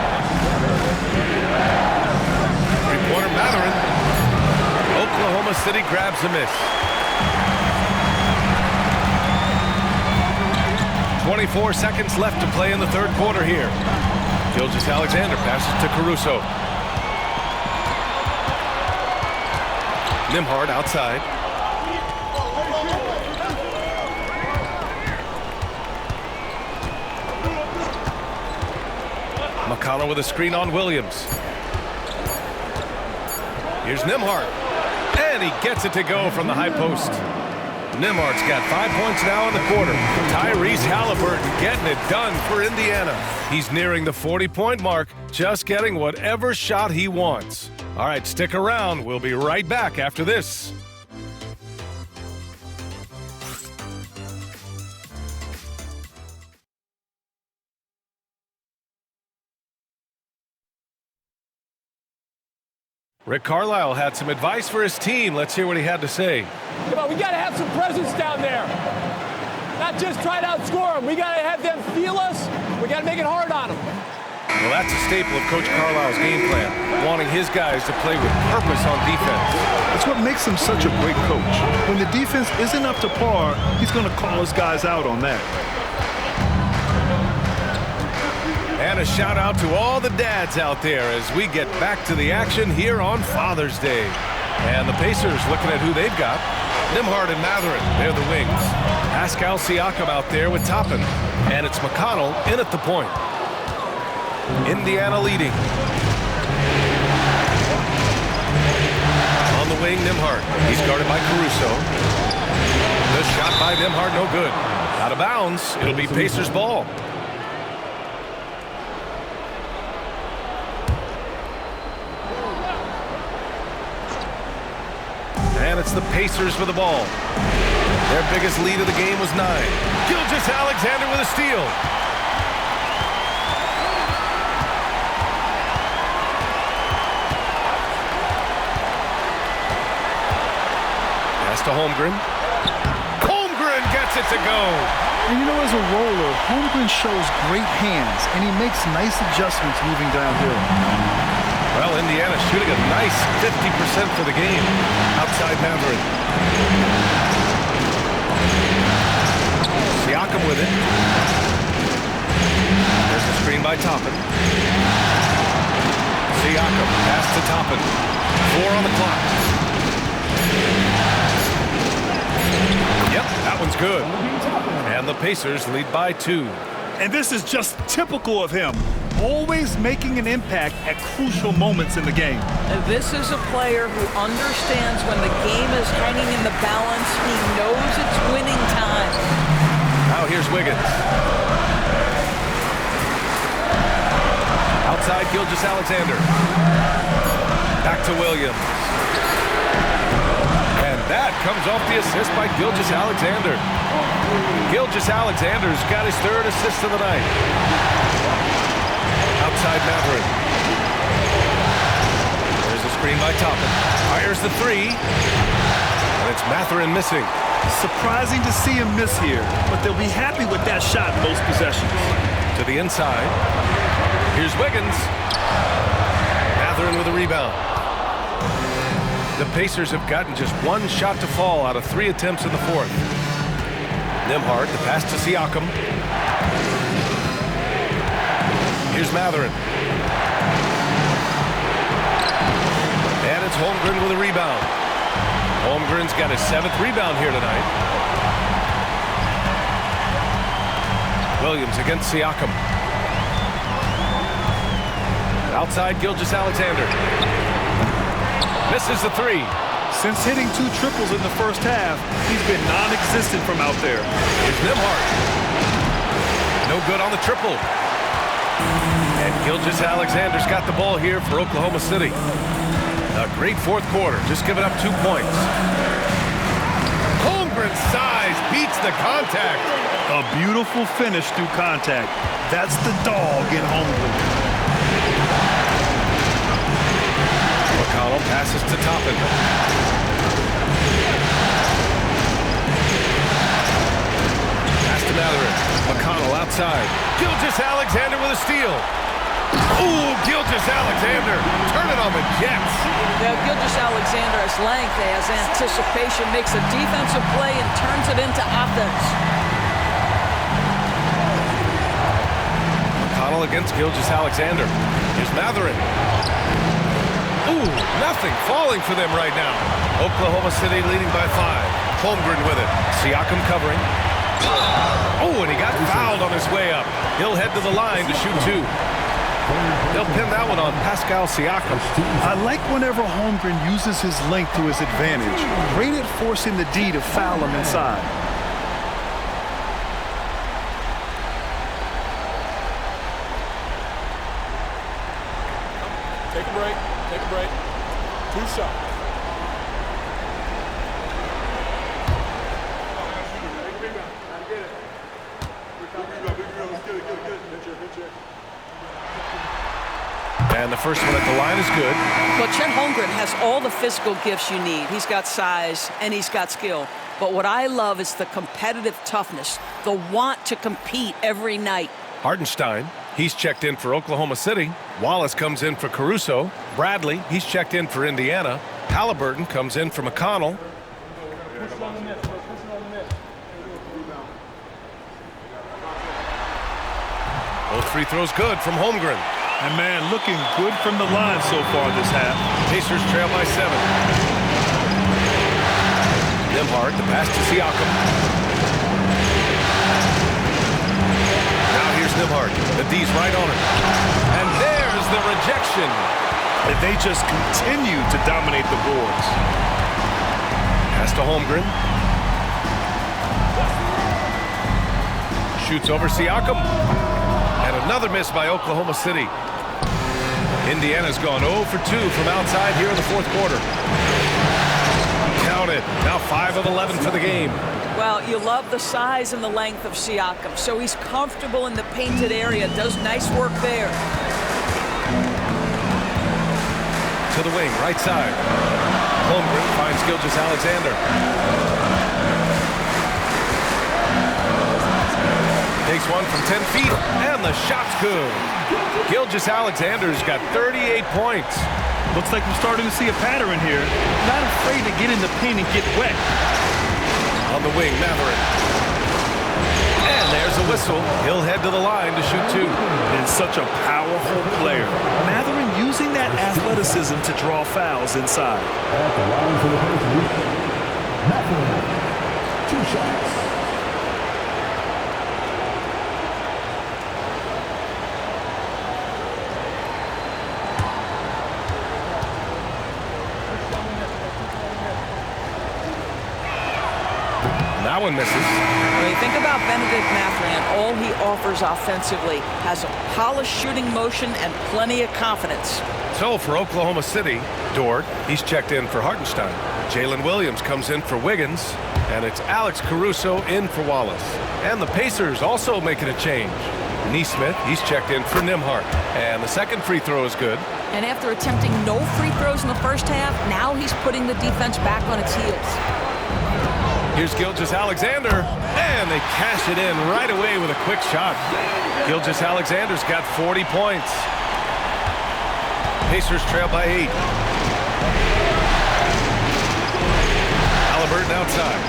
[SPEAKER 1] Three-pointer Mathurin. Oklahoma City grabs a miss. 24 seconds left to play in the third quarter here. Gilgeous-Alexander passes to Caruso. Nembhard outside. McConnell with a screen on Williams. Here's Nembhard. And he gets it to go from the high post. Nembhard's got 5 points now in the quarter. Tyrese Halliburton getting it done for Indiana. He's nearing the 40-point mark, just getting whatever shot he wants. All right, stick around. We'll be right back after this. Rick Carlisle had some advice for his team. Let's hear what he had to say.
[SPEAKER 6] Come on, we got to have some presence down there. Not just try to outscore them. We got to have them feel us. We got to make it hard on them.
[SPEAKER 1] Well, that's a staple of Coach Carlisle's game plan, wanting his guys to play with purpose on defense.
[SPEAKER 2] That's what makes him such a great coach. When the defense isn't up to par, he's going to call his guys out on that.
[SPEAKER 1] And a shout out to all the dads out there as we get back to the action here on Father's Day. And the Pacers looking at who they've got. Nembhard and Mathurin, they're the wings. Pascal Siakam out there with Toppin. And it's McConnell in at the point. Indiana leading. On the wing, Nembhard. He's guarded by Caruso. The shot by Nembhard, no good. Out of bounds, it'll be Pacers ball. And it's the Pacers with the ball. Their biggest lead of the game was 9. Gilgeous-Alexander with a steal. Pass to Holmgren. Holmgren gets it to go.
[SPEAKER 2] And you know, as a roller, Holmgren shows great hands, and he makes nice adjustments moving downhill.
[SPEAKER 1] Well, Indiana shooting a nice 50% for the game. Outside Mathurin. Siakam with it. There's the screen by Toppin. Siakam pass to Toppin. 4 on the clock. Yep, that one's good. And the Pacers lead by 2.
[SPEAKER 2] And this is just typical of him. Always making an impact at crucial moments in the game.
[SPEAKER 3] And this is a player who understands when the game is hanging in the balance. He knows it's winning time.
[SPEAKER 1] Now here's Wiggins. Outside Gilgeous-Alexander. Back to Williams. And that comes off the assist by Gilgeous-Alexander. Gilgeous-Alexander's got his 3rd assist of the night. Outside Mathurin. There's a screen by Toppin. Fires the 3. And it's Mathurin missing.
[SPEAKER 2] Surprising to see him miss here, but they'll be happy with that shot most possessions.
[SPEAKER 1] To the inside. Here's Wiggins. Mathurin with a rebound. The Pacers have gotten just 1 shot to fall out of 3 attempts in the 4th. Nembhard, the pass to Siakam. Here's Mathurin. And it's Holmgren with a rebound. Holmgren's got his 7th rebound here tonight. Williams against Siakam. Outside Gilgeous-Alexander. Misses the 3.
[SPEAKER 2] Since hitting 2 triples in the first half, he's been non-existent from out there.
[SPEAKER 1] Here's Nembhard. No good on the triple. And Gilgeous-Alexander's got the ball here for Oklahoma City. A great 4th quarter, just giving up 2 points. Holmgren's size beats the contact.
[SPEAKER 2] A beautiful finish through contact. That's the dog in Holmgren.
[SPEAKER 1] McConnell passes to Toppin. Pass to Matherin. McConnell outside. Gilgeous-Alexander with a steal. Ooh, Gilgeous-Alexander turning on the Jets.
[SPEAKER 3] Yeah, Gilgeous-Alexander has length, has anticipation, makes a defensive play and turns it into offense.
[SPEAKER 1] McConnell against Gilgeous-Alexander. Here's Matherin. Ooh, nothing falling for them right now. Oklahoma City leading by 5. Holmgren with it. Siakam covering. Oh, and he got fouled on his way up. He'll head to the line to shoot 2. They'll pin that one on Pascal Siakam.
[SPEAKER 2] I like whenever Holmgren uses his length to his advantage. Great at forcing the D to foul him inside.
[SPEAKER 8] Take a break. Take a break. 2 shots.
[SPEAKER 1] And the first one at the line is good.
[SPEAKER 3] Well, Chet Holmgren has all the physical gifts you need. He's got size and he's got skill. But what I love is the competitive toughness, the want to compete every night.
[SPEAKER 1] Hartenstein, he's checked in for Oklahoma City. Wallace comes in for Caruso. Bradley, he's checked in for Indiana. Halliburton comes in for McConnell. Both free throws good from Holmgren.
[SPEAKER 2] And man, looking good from the line so far this half.
[SPEAKER 1] Pacers trail by 7. Nembhard, the pass to Siakam. Now here's Nembhard. The D's right on him. And there's the rejection.
[SPEAKER 2] And they just continue to dominate the boards.
[SPEAKER 1] Pass to Holmgren. Shoots over Siakam. And another miss by Oklahoma City. Indiana's gone 0 for 2 from outside here in the 4th quarter. Count it. Now 5 of 11 for the game.
[SPEAKER 3] Well, you love the size and the length of Siakam. So he's comfortable in the painted area, does nice work there.
[SPEAKER 1] To the wing, right side. Holmgren finds Gilgeous-Alexander. Takes one from 10 feet, and the shot's good. Gilgeous-Alexander's got 38 points.
[SPEAKER 2] Looks like we're starting to see a pattern here. Not afraid to get in the paint and get wet.
[SPEAKER 1] On the wing, Matherin. And there's a whistle. He'll head to the line to shoot 2.
[SPEAKER 2] And such a powerful player. Matherin using that athleticism to draw fouls inside.
[SPEAKER 4] At the line for the Pacers, Matherin. 2 shots.
[SPEAKER 1] That one misses.
[SPEAKER 3] When you think about Benedict Mathurin, all he offers offensively has a polished shooting motion and plenty of confidence.
[SPEAKER 1] So for Oklahoma City, Dort, he's checked in for Hartenstein. Jalen Williams comes in for Wiggins. And it's Alex Caruso in for Wallace. And the Pacers also making a change. Nesmith, he's checked in for Nembhard. And the second free throw is good.
[SPEAKER 3] And after attempting no free throws in the first half, now he's putting the defense back on its heels.
[SPEAKER 1] Here's Gilgeous-Alexander, and they cash it in right away with a quick shot. Gilgeous-Alexander's got 40 points. Pacers trail by 8. Halliburton outside.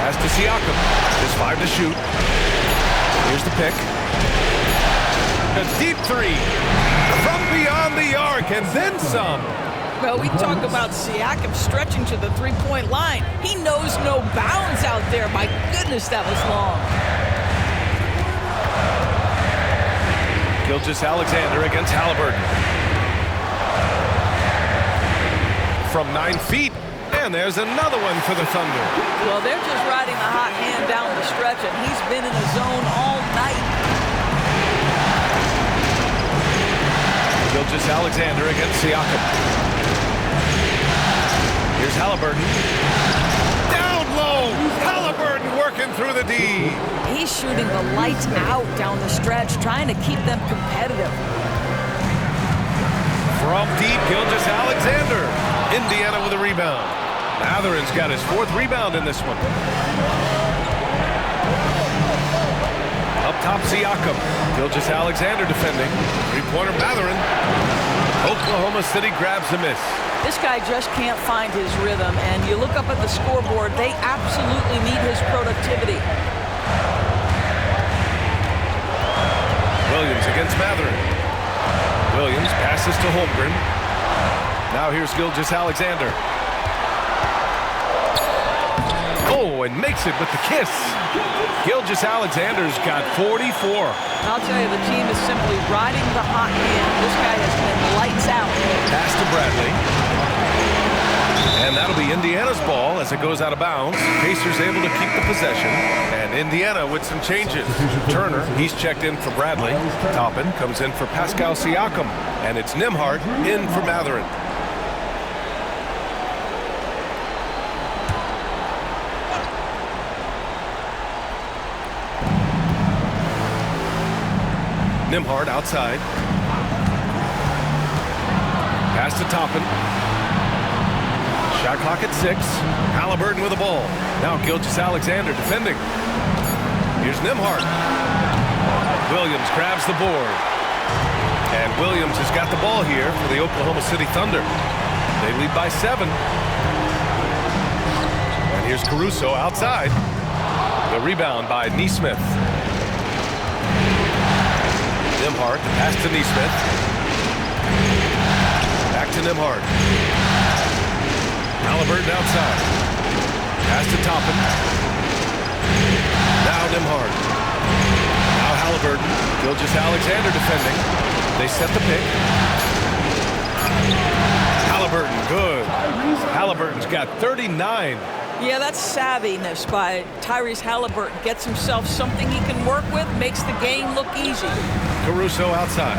[SPEAKER 1] Pass to Siakam. There's 5 to shoot. Here's the pick. A deep 3 from beyond the arc, and then some.
[SPEAKER 3] Well, we talk about Siakam stretching to the three-point line. He knows no bounds out there. My goodness, that was long.
[SPEAKER 1] Gilgeous-Alexander against Halliburton. From 9 feet, and there's another one for the Thunder.
[SPEAKER 3] Well, they're just riding the hot hand down the stretch, and he's been in the zone all night.
[SPEAKER 1] Gilgeous-Alexander against Siakam. Here's Halliburton. Down low. Halliburton working through the D.
[SPEAKER 3] He's shooting the lights out down the stretch, trying to keep them competitive.
[SPEAKER 1] From deep, Gilgeous-Alexander. Indiana with a rebound. Matherin's got his 4th rebound in this one. Up top, Siakam. Gilgeous-Alexander defending. Three-pointer, Matherin. Oklahoma City grabs a miss.
[SPEAKER 3] This guy just can't find his rhythm, and you look up at the scoreboard, they absolutely need his productivity.
[SPEAKER 1] Williams against Matherin. Williams passes to Holmgren. Now here's Gilgeous-Alexander. Oh, and makes it with the kiss. Gilgeous-Alexander's got 44.
[SPEAKER 3] I'll tell you, the team is simply riding the hot hand. This guy has been lights out.
[SPEAKER 1] Pass to Bradley. And that'll be Indiana's ball as it goes out of bounds. Pacers able to keep the possession. And Indiana with some changes. Turner, he's checked in for Bradley. Toppin comes in for Pascal Siakam. And it's Nembhard in for Matherin. Nembhard outside. Pass to Toppin. Shot clock at 6. Halliburton with the ball. Now Gilgeous-Alexander defending. Here's Nembhard. Williams grabs the board. And Williams has got the ball here for the Oklahoma City Thunder. They lead by 7. And here's Caruso outside. The rebound by Nesmith. Nembhard, the pass to Nesmith. Back to Nembhard. Halliburton outside. Pass to Toppin. Now Nembhard. Now Halliburton. Gilgeous-Alexander defending. They set the pick. Halliburton, good. Halliburton's got 39.
[SPEAKER 3] Yeah, that's savviness by Tyrese Halliburton. Gets himself something he can work with, makes the game look easy.
[SPEAKER 1] Caruso outside.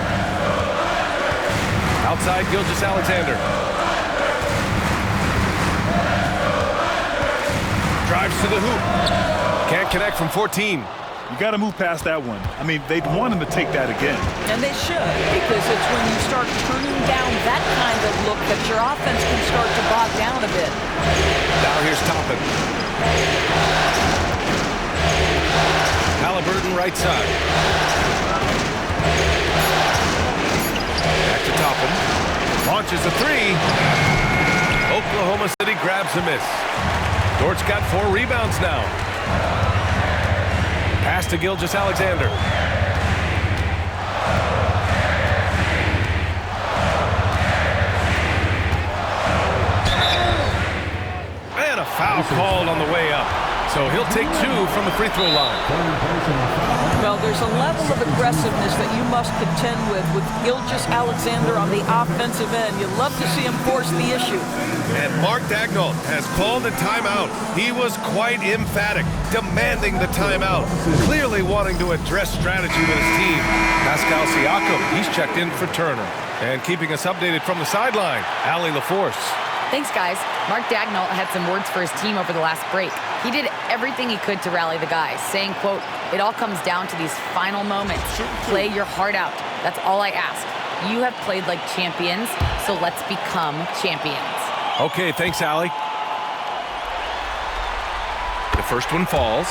[SPEAKER 1] Outside Gilgeous-Alexander. Drives to the hoop. Can't connect from 14.
[SPEAKER 2] You got to move past that one. I mean, they'd want him to take that again.
[SPEAKER 3] And they should, because it's when you start turning down that kind of look that your offense can start to bog down a bit.
[SPEAKER 1] Now here's Toppin. Halliburton right side. Back to Toppin. Launches a 3. Oklahoma City grabs a miss. Dort's got 4 rebounds now. Pass to Gilgeous-Alexander. And a foul called on the way up. So he'll take 2 from the free throw line.
[SPEAKER 3] Well, there's a level of aggressiveness that you must contend with Gilgeous-Alexander on the offensive end. You'd love to see him force the issue.
[SPEAKER 1] And Mark Daigneault has called a timeout. He was quite emphatic, demanding the timeout, clearly wanting to address strategy with his team. Pascal Siakam, he's checked in for Turner. And keeping us updated from the sideline, Allie LaForce.
[SPEAKER 5] Thanks, guys. Mark Daigneault had some words for his team over the last break. He did everything he could to rally the guys, saying, quote, "It all comes down to these final moments. Play your heart out. That's all I ask. You have played like champions, so let's become champions."
[SPEAKER 1] Okay, thanks, Allie. The first one falls.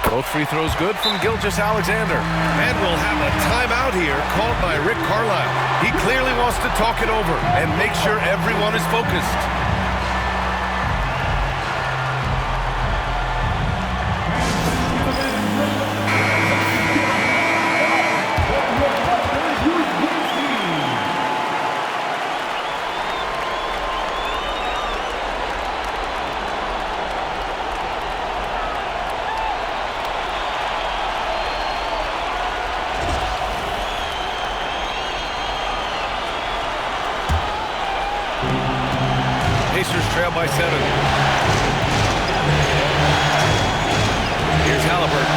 [SPEAKER 1] Both free throws good from Gilgeous-Alexander. And we'll have a timeout here called by Rick Carlisle. He clearly wants to talk it over and make sure everyone is focused. 7. Here's Halliburton.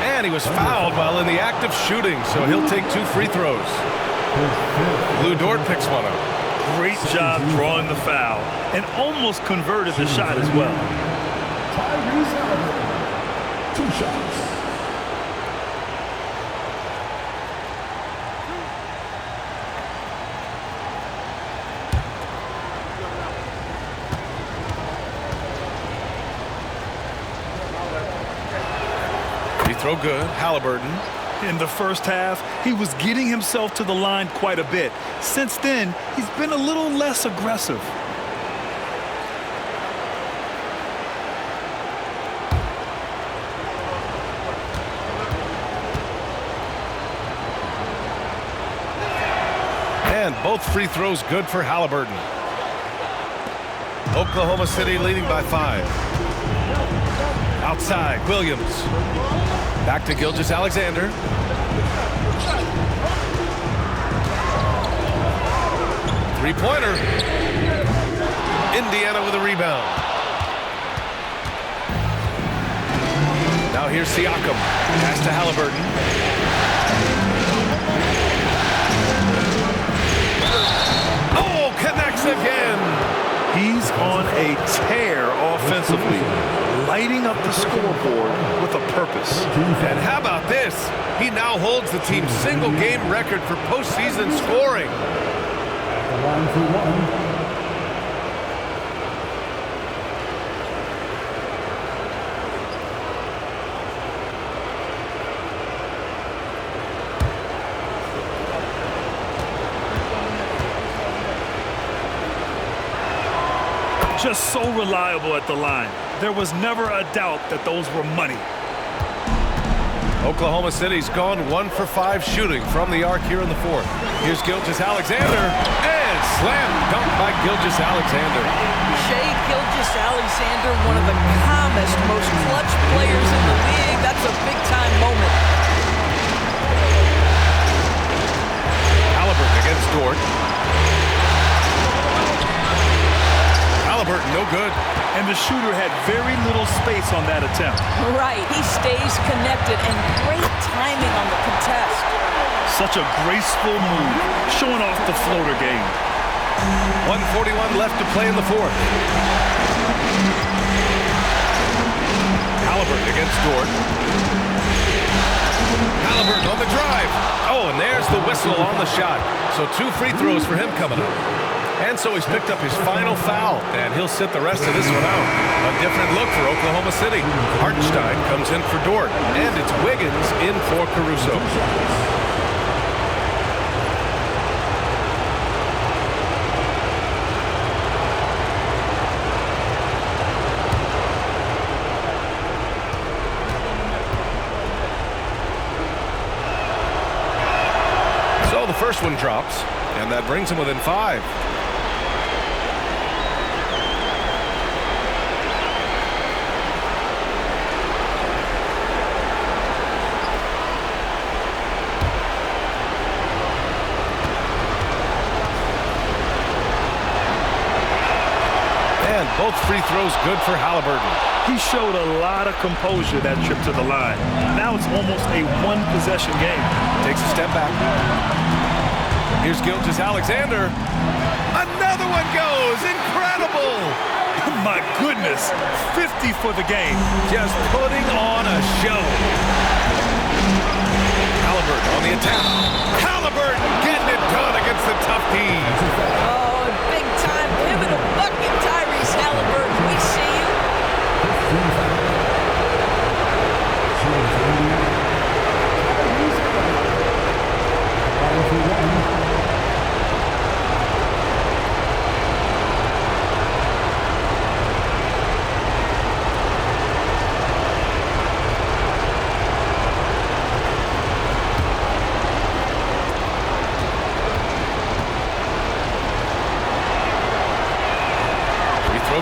[SPEAKER 1] And he was fouled while in the act of shooting, so he'll take 2 free throws. Lou Dort picks one up.
[SPEAKER 2] Great job drawing the foul and almost converted the shot as well.
[SPEAKER 4] Tyrese Halliburton, 2 shots.
[SPEAKER 1] Free throw good. Halliburton.
[SPEAKER 2] In the first half, he was getting himself to the line quite a bit. Since then, he's been a little less aggressive.
[SPEAKER 1] And both free throws good for Halliburton. Oklahoma City leading by 5. Outside, Williams. Back to Gilgeous-Alexander. Three-pointer. Indiana with a rebound. Now here's Siakam. Pass to Halliburton. Oh, connects again.
[SPEAKER 2] He's on a tear offensively, lighting up the scoreboard with a purpose.
[SPEAKER 1] And how about this? He now holds the team's single-game record for postseason scoring.
[SPEAKER 4] At the line for 1.
[SPEAKER 2] Just so reliable at the line. There was never a doubt that those were money.
[SPEAKER 1] Oklahoma City's gone 1 for 5 shooting from the arc here in the 4th. Here's Gilgeous-Alexander, and slam dunk by Gilgeous-Alexander.
[SPEAKER 3] Shai Gilgeous-Alexander, one of the calmest, most clutch players in the league. That's a big-time moment.
[SPEAKER 1] Halliburton against Dort. Halliburton, no good.
[SPEAKER 2] And the shooter had very little space on that attempt.
[SPEAKER 3] Right, he stays connected, and great timing on the contest.
[SPEAKER 2] Such a graceful move, showing off the floater game.
[SPEAKER 1] 1:41 left to play in the 4th. Halliburton against Dort. Halliburton on the drive. Oh, and there's the whistle on the shot. So 2 free throws for him coming up. And so he's picked up his final foul, and he'll sit the rest of this one out. A different look for Oklahoma City. Hartenstein comes in for Dort, and it's Wiggins in for Caruso. So the first one drops, and that brings him within 5. Both free throws good for Halliburton.
[SPEAKER 2] He showed a lot of composure that trip to the line. Now it's almost a one-possession game.
[SPEAKER 1] Takes a step back. Here's Gilgeous-Alexander. Another one goes. Incredible.
[SPEAKER 2] My goodness. 50 for the game.
[SPEAKER 1] Just putting on a show. Halliburton on the attack. Halliburton getting it done against the tough D.
[SPEAKER 3] Oh, big-time pivotal bucket, Tyrese Halliburton. We see you.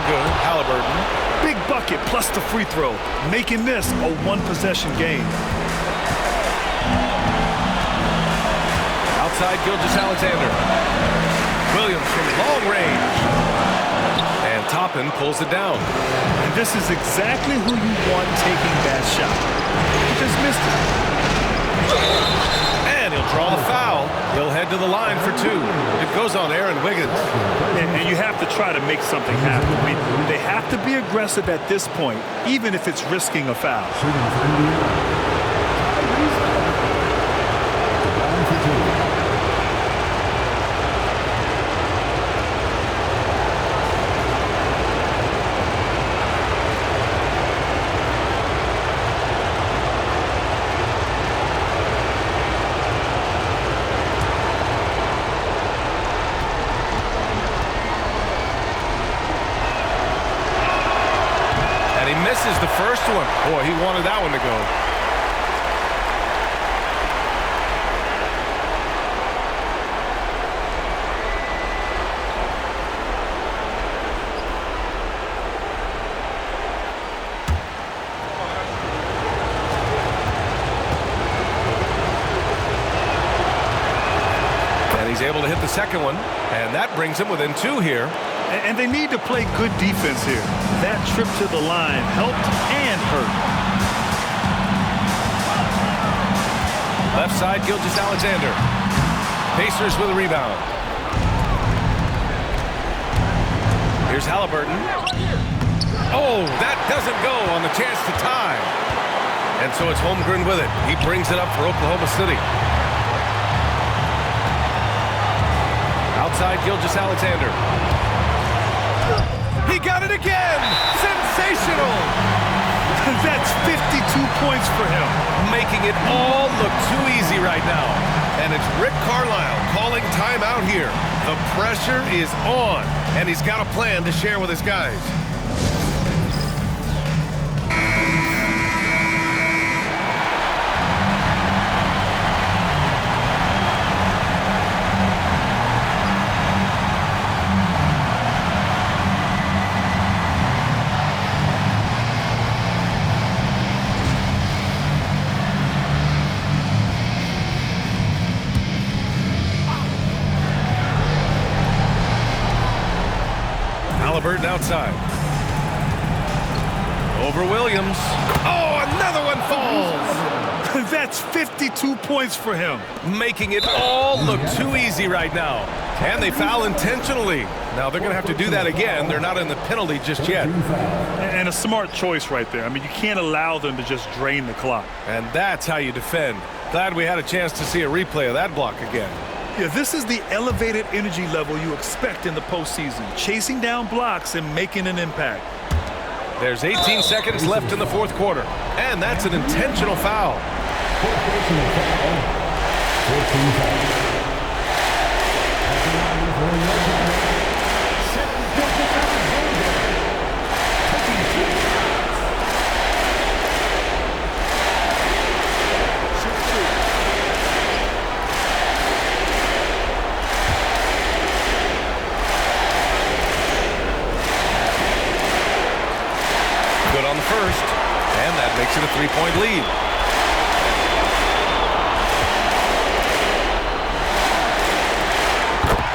[SPEAKER 1] Good. Halliburton.
[SPEAKER 2] Big bucket plus the free throw, making this a one-possession game.
[SPEAKER 1] outside Gilgeous-Alexander. Williams from long range. And Toppin pulls it down.
[SPEAKER 2] And this is exactly who you want taking that shot. He just missed it.
[SPEAKER 1] And he'll draw the foul. He'll head to the line for 2. It goes on Aaron Wiggins.
[SPEAKER 2] And you have to try to make something happen. I mean, they have to be aggressive at this point, even if it's risking a foul.
[SPEAKER 1] Misses the first one. Boy, he wanted that one to go. And he's able to hit the second one, and that brings him within 2 here.
[SPEAKER 2] And they need to play good defense here. That trip to the line helped and hurt.
[SPEAKER 1] Left side, Gilgeous-Alexander. Pacers with a rebound. Here's Halliburton. Oh, that doesn't go on the chance to tie. And so it's Holmgren with it. He brings it up for Oklahoma City. Outside, Gilgeous-Alexander. He got it again! Sensational!
[SPEAKER 2] That's 52 points for him.
[SPEAKER 1] Making it all look too easy right now. And it's Rick Carlisle calling timeout here. The pressure is on, and he's got a plan to share with his guys. Halliburton outside. Over Williams. Oh, another one falls.
[SPEAKER 2] That's 52 points for him.
[SPEAKER 1] Making it all look too easy right now. And they foul intentionally. Now they're going to have to do that again. They're not in the penalty just yet.
[SPEAKER 2] And a smart choice right there. I mean, you can't allow them to just drain the clock.
[SPEAKER 1] And that's how you defend. Glad we had a chance to see a replay of that block again.
[SPEAKER 2] Yeah, this is the elevated energy level you expect in the postseason. Chasing down blocks and making an impact.
[SPEAKER 1] There's 18 seconds left in the fourth quarter. And that's an intentional foul. Good on the first, and that makes it a 3-point lead.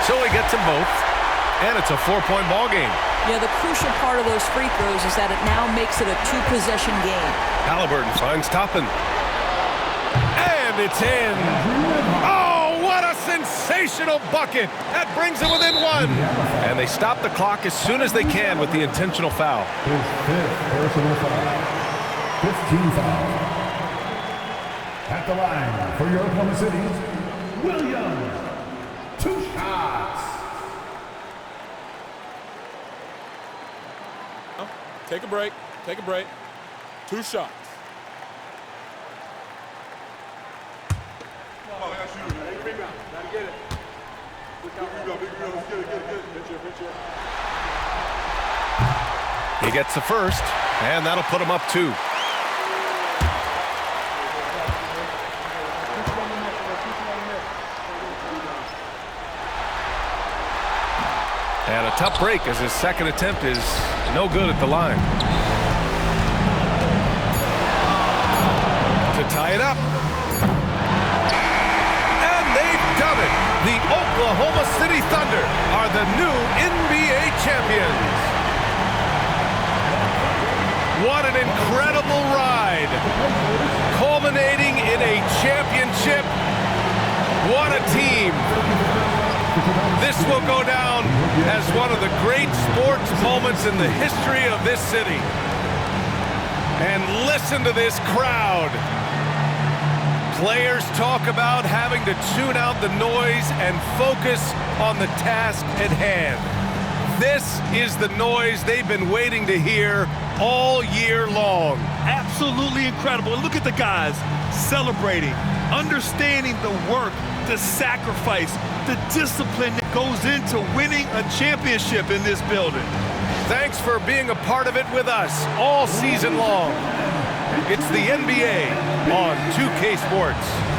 [SPEAKER 1] So he gets them both, and it's a 4-point ball game.
[SPEAKER 3] Yeah, the crucial part of those free throws is that it now makes it a 2-possession game.
[SPEAKER 1] Halliburton finds Toppin. And it's in. Oh, what a sensational bucket. That brings it within 1. And they stop the clock as soon as they can with the intentional foul.
[SPEAKER 4] His 5th personal foul. 15 foul. At the line for your Oklahoma City, Williams. 2 shots.
[SPEAKER 8] Take a break. Take a break. 2 shots.
[SPEAKER 1] He gets the first, and that'll put him up 2. And a tough break as his second attempt is no good at the line. To tie it up. And they've done it. Oklahoma City Thunder are the new NBA champions. What an incredible ride, culminating in a championship. What a team. This will go down as one of the great sports moments in the history of this city. And listen to this crowd. Players talk about having to tune out the noise and focus on the task at hand. This is the noise they've been waiting to hear all year long.
[SPEAKER 2] Absolutely incredible. And look at the guys celebrating, understanding the work, the sacrifice, the discipline that goes into winning a championship in this building.
[SPEAKER 1] Thanks for being a part of it with us all season long. It's the NBA on 2K Sports.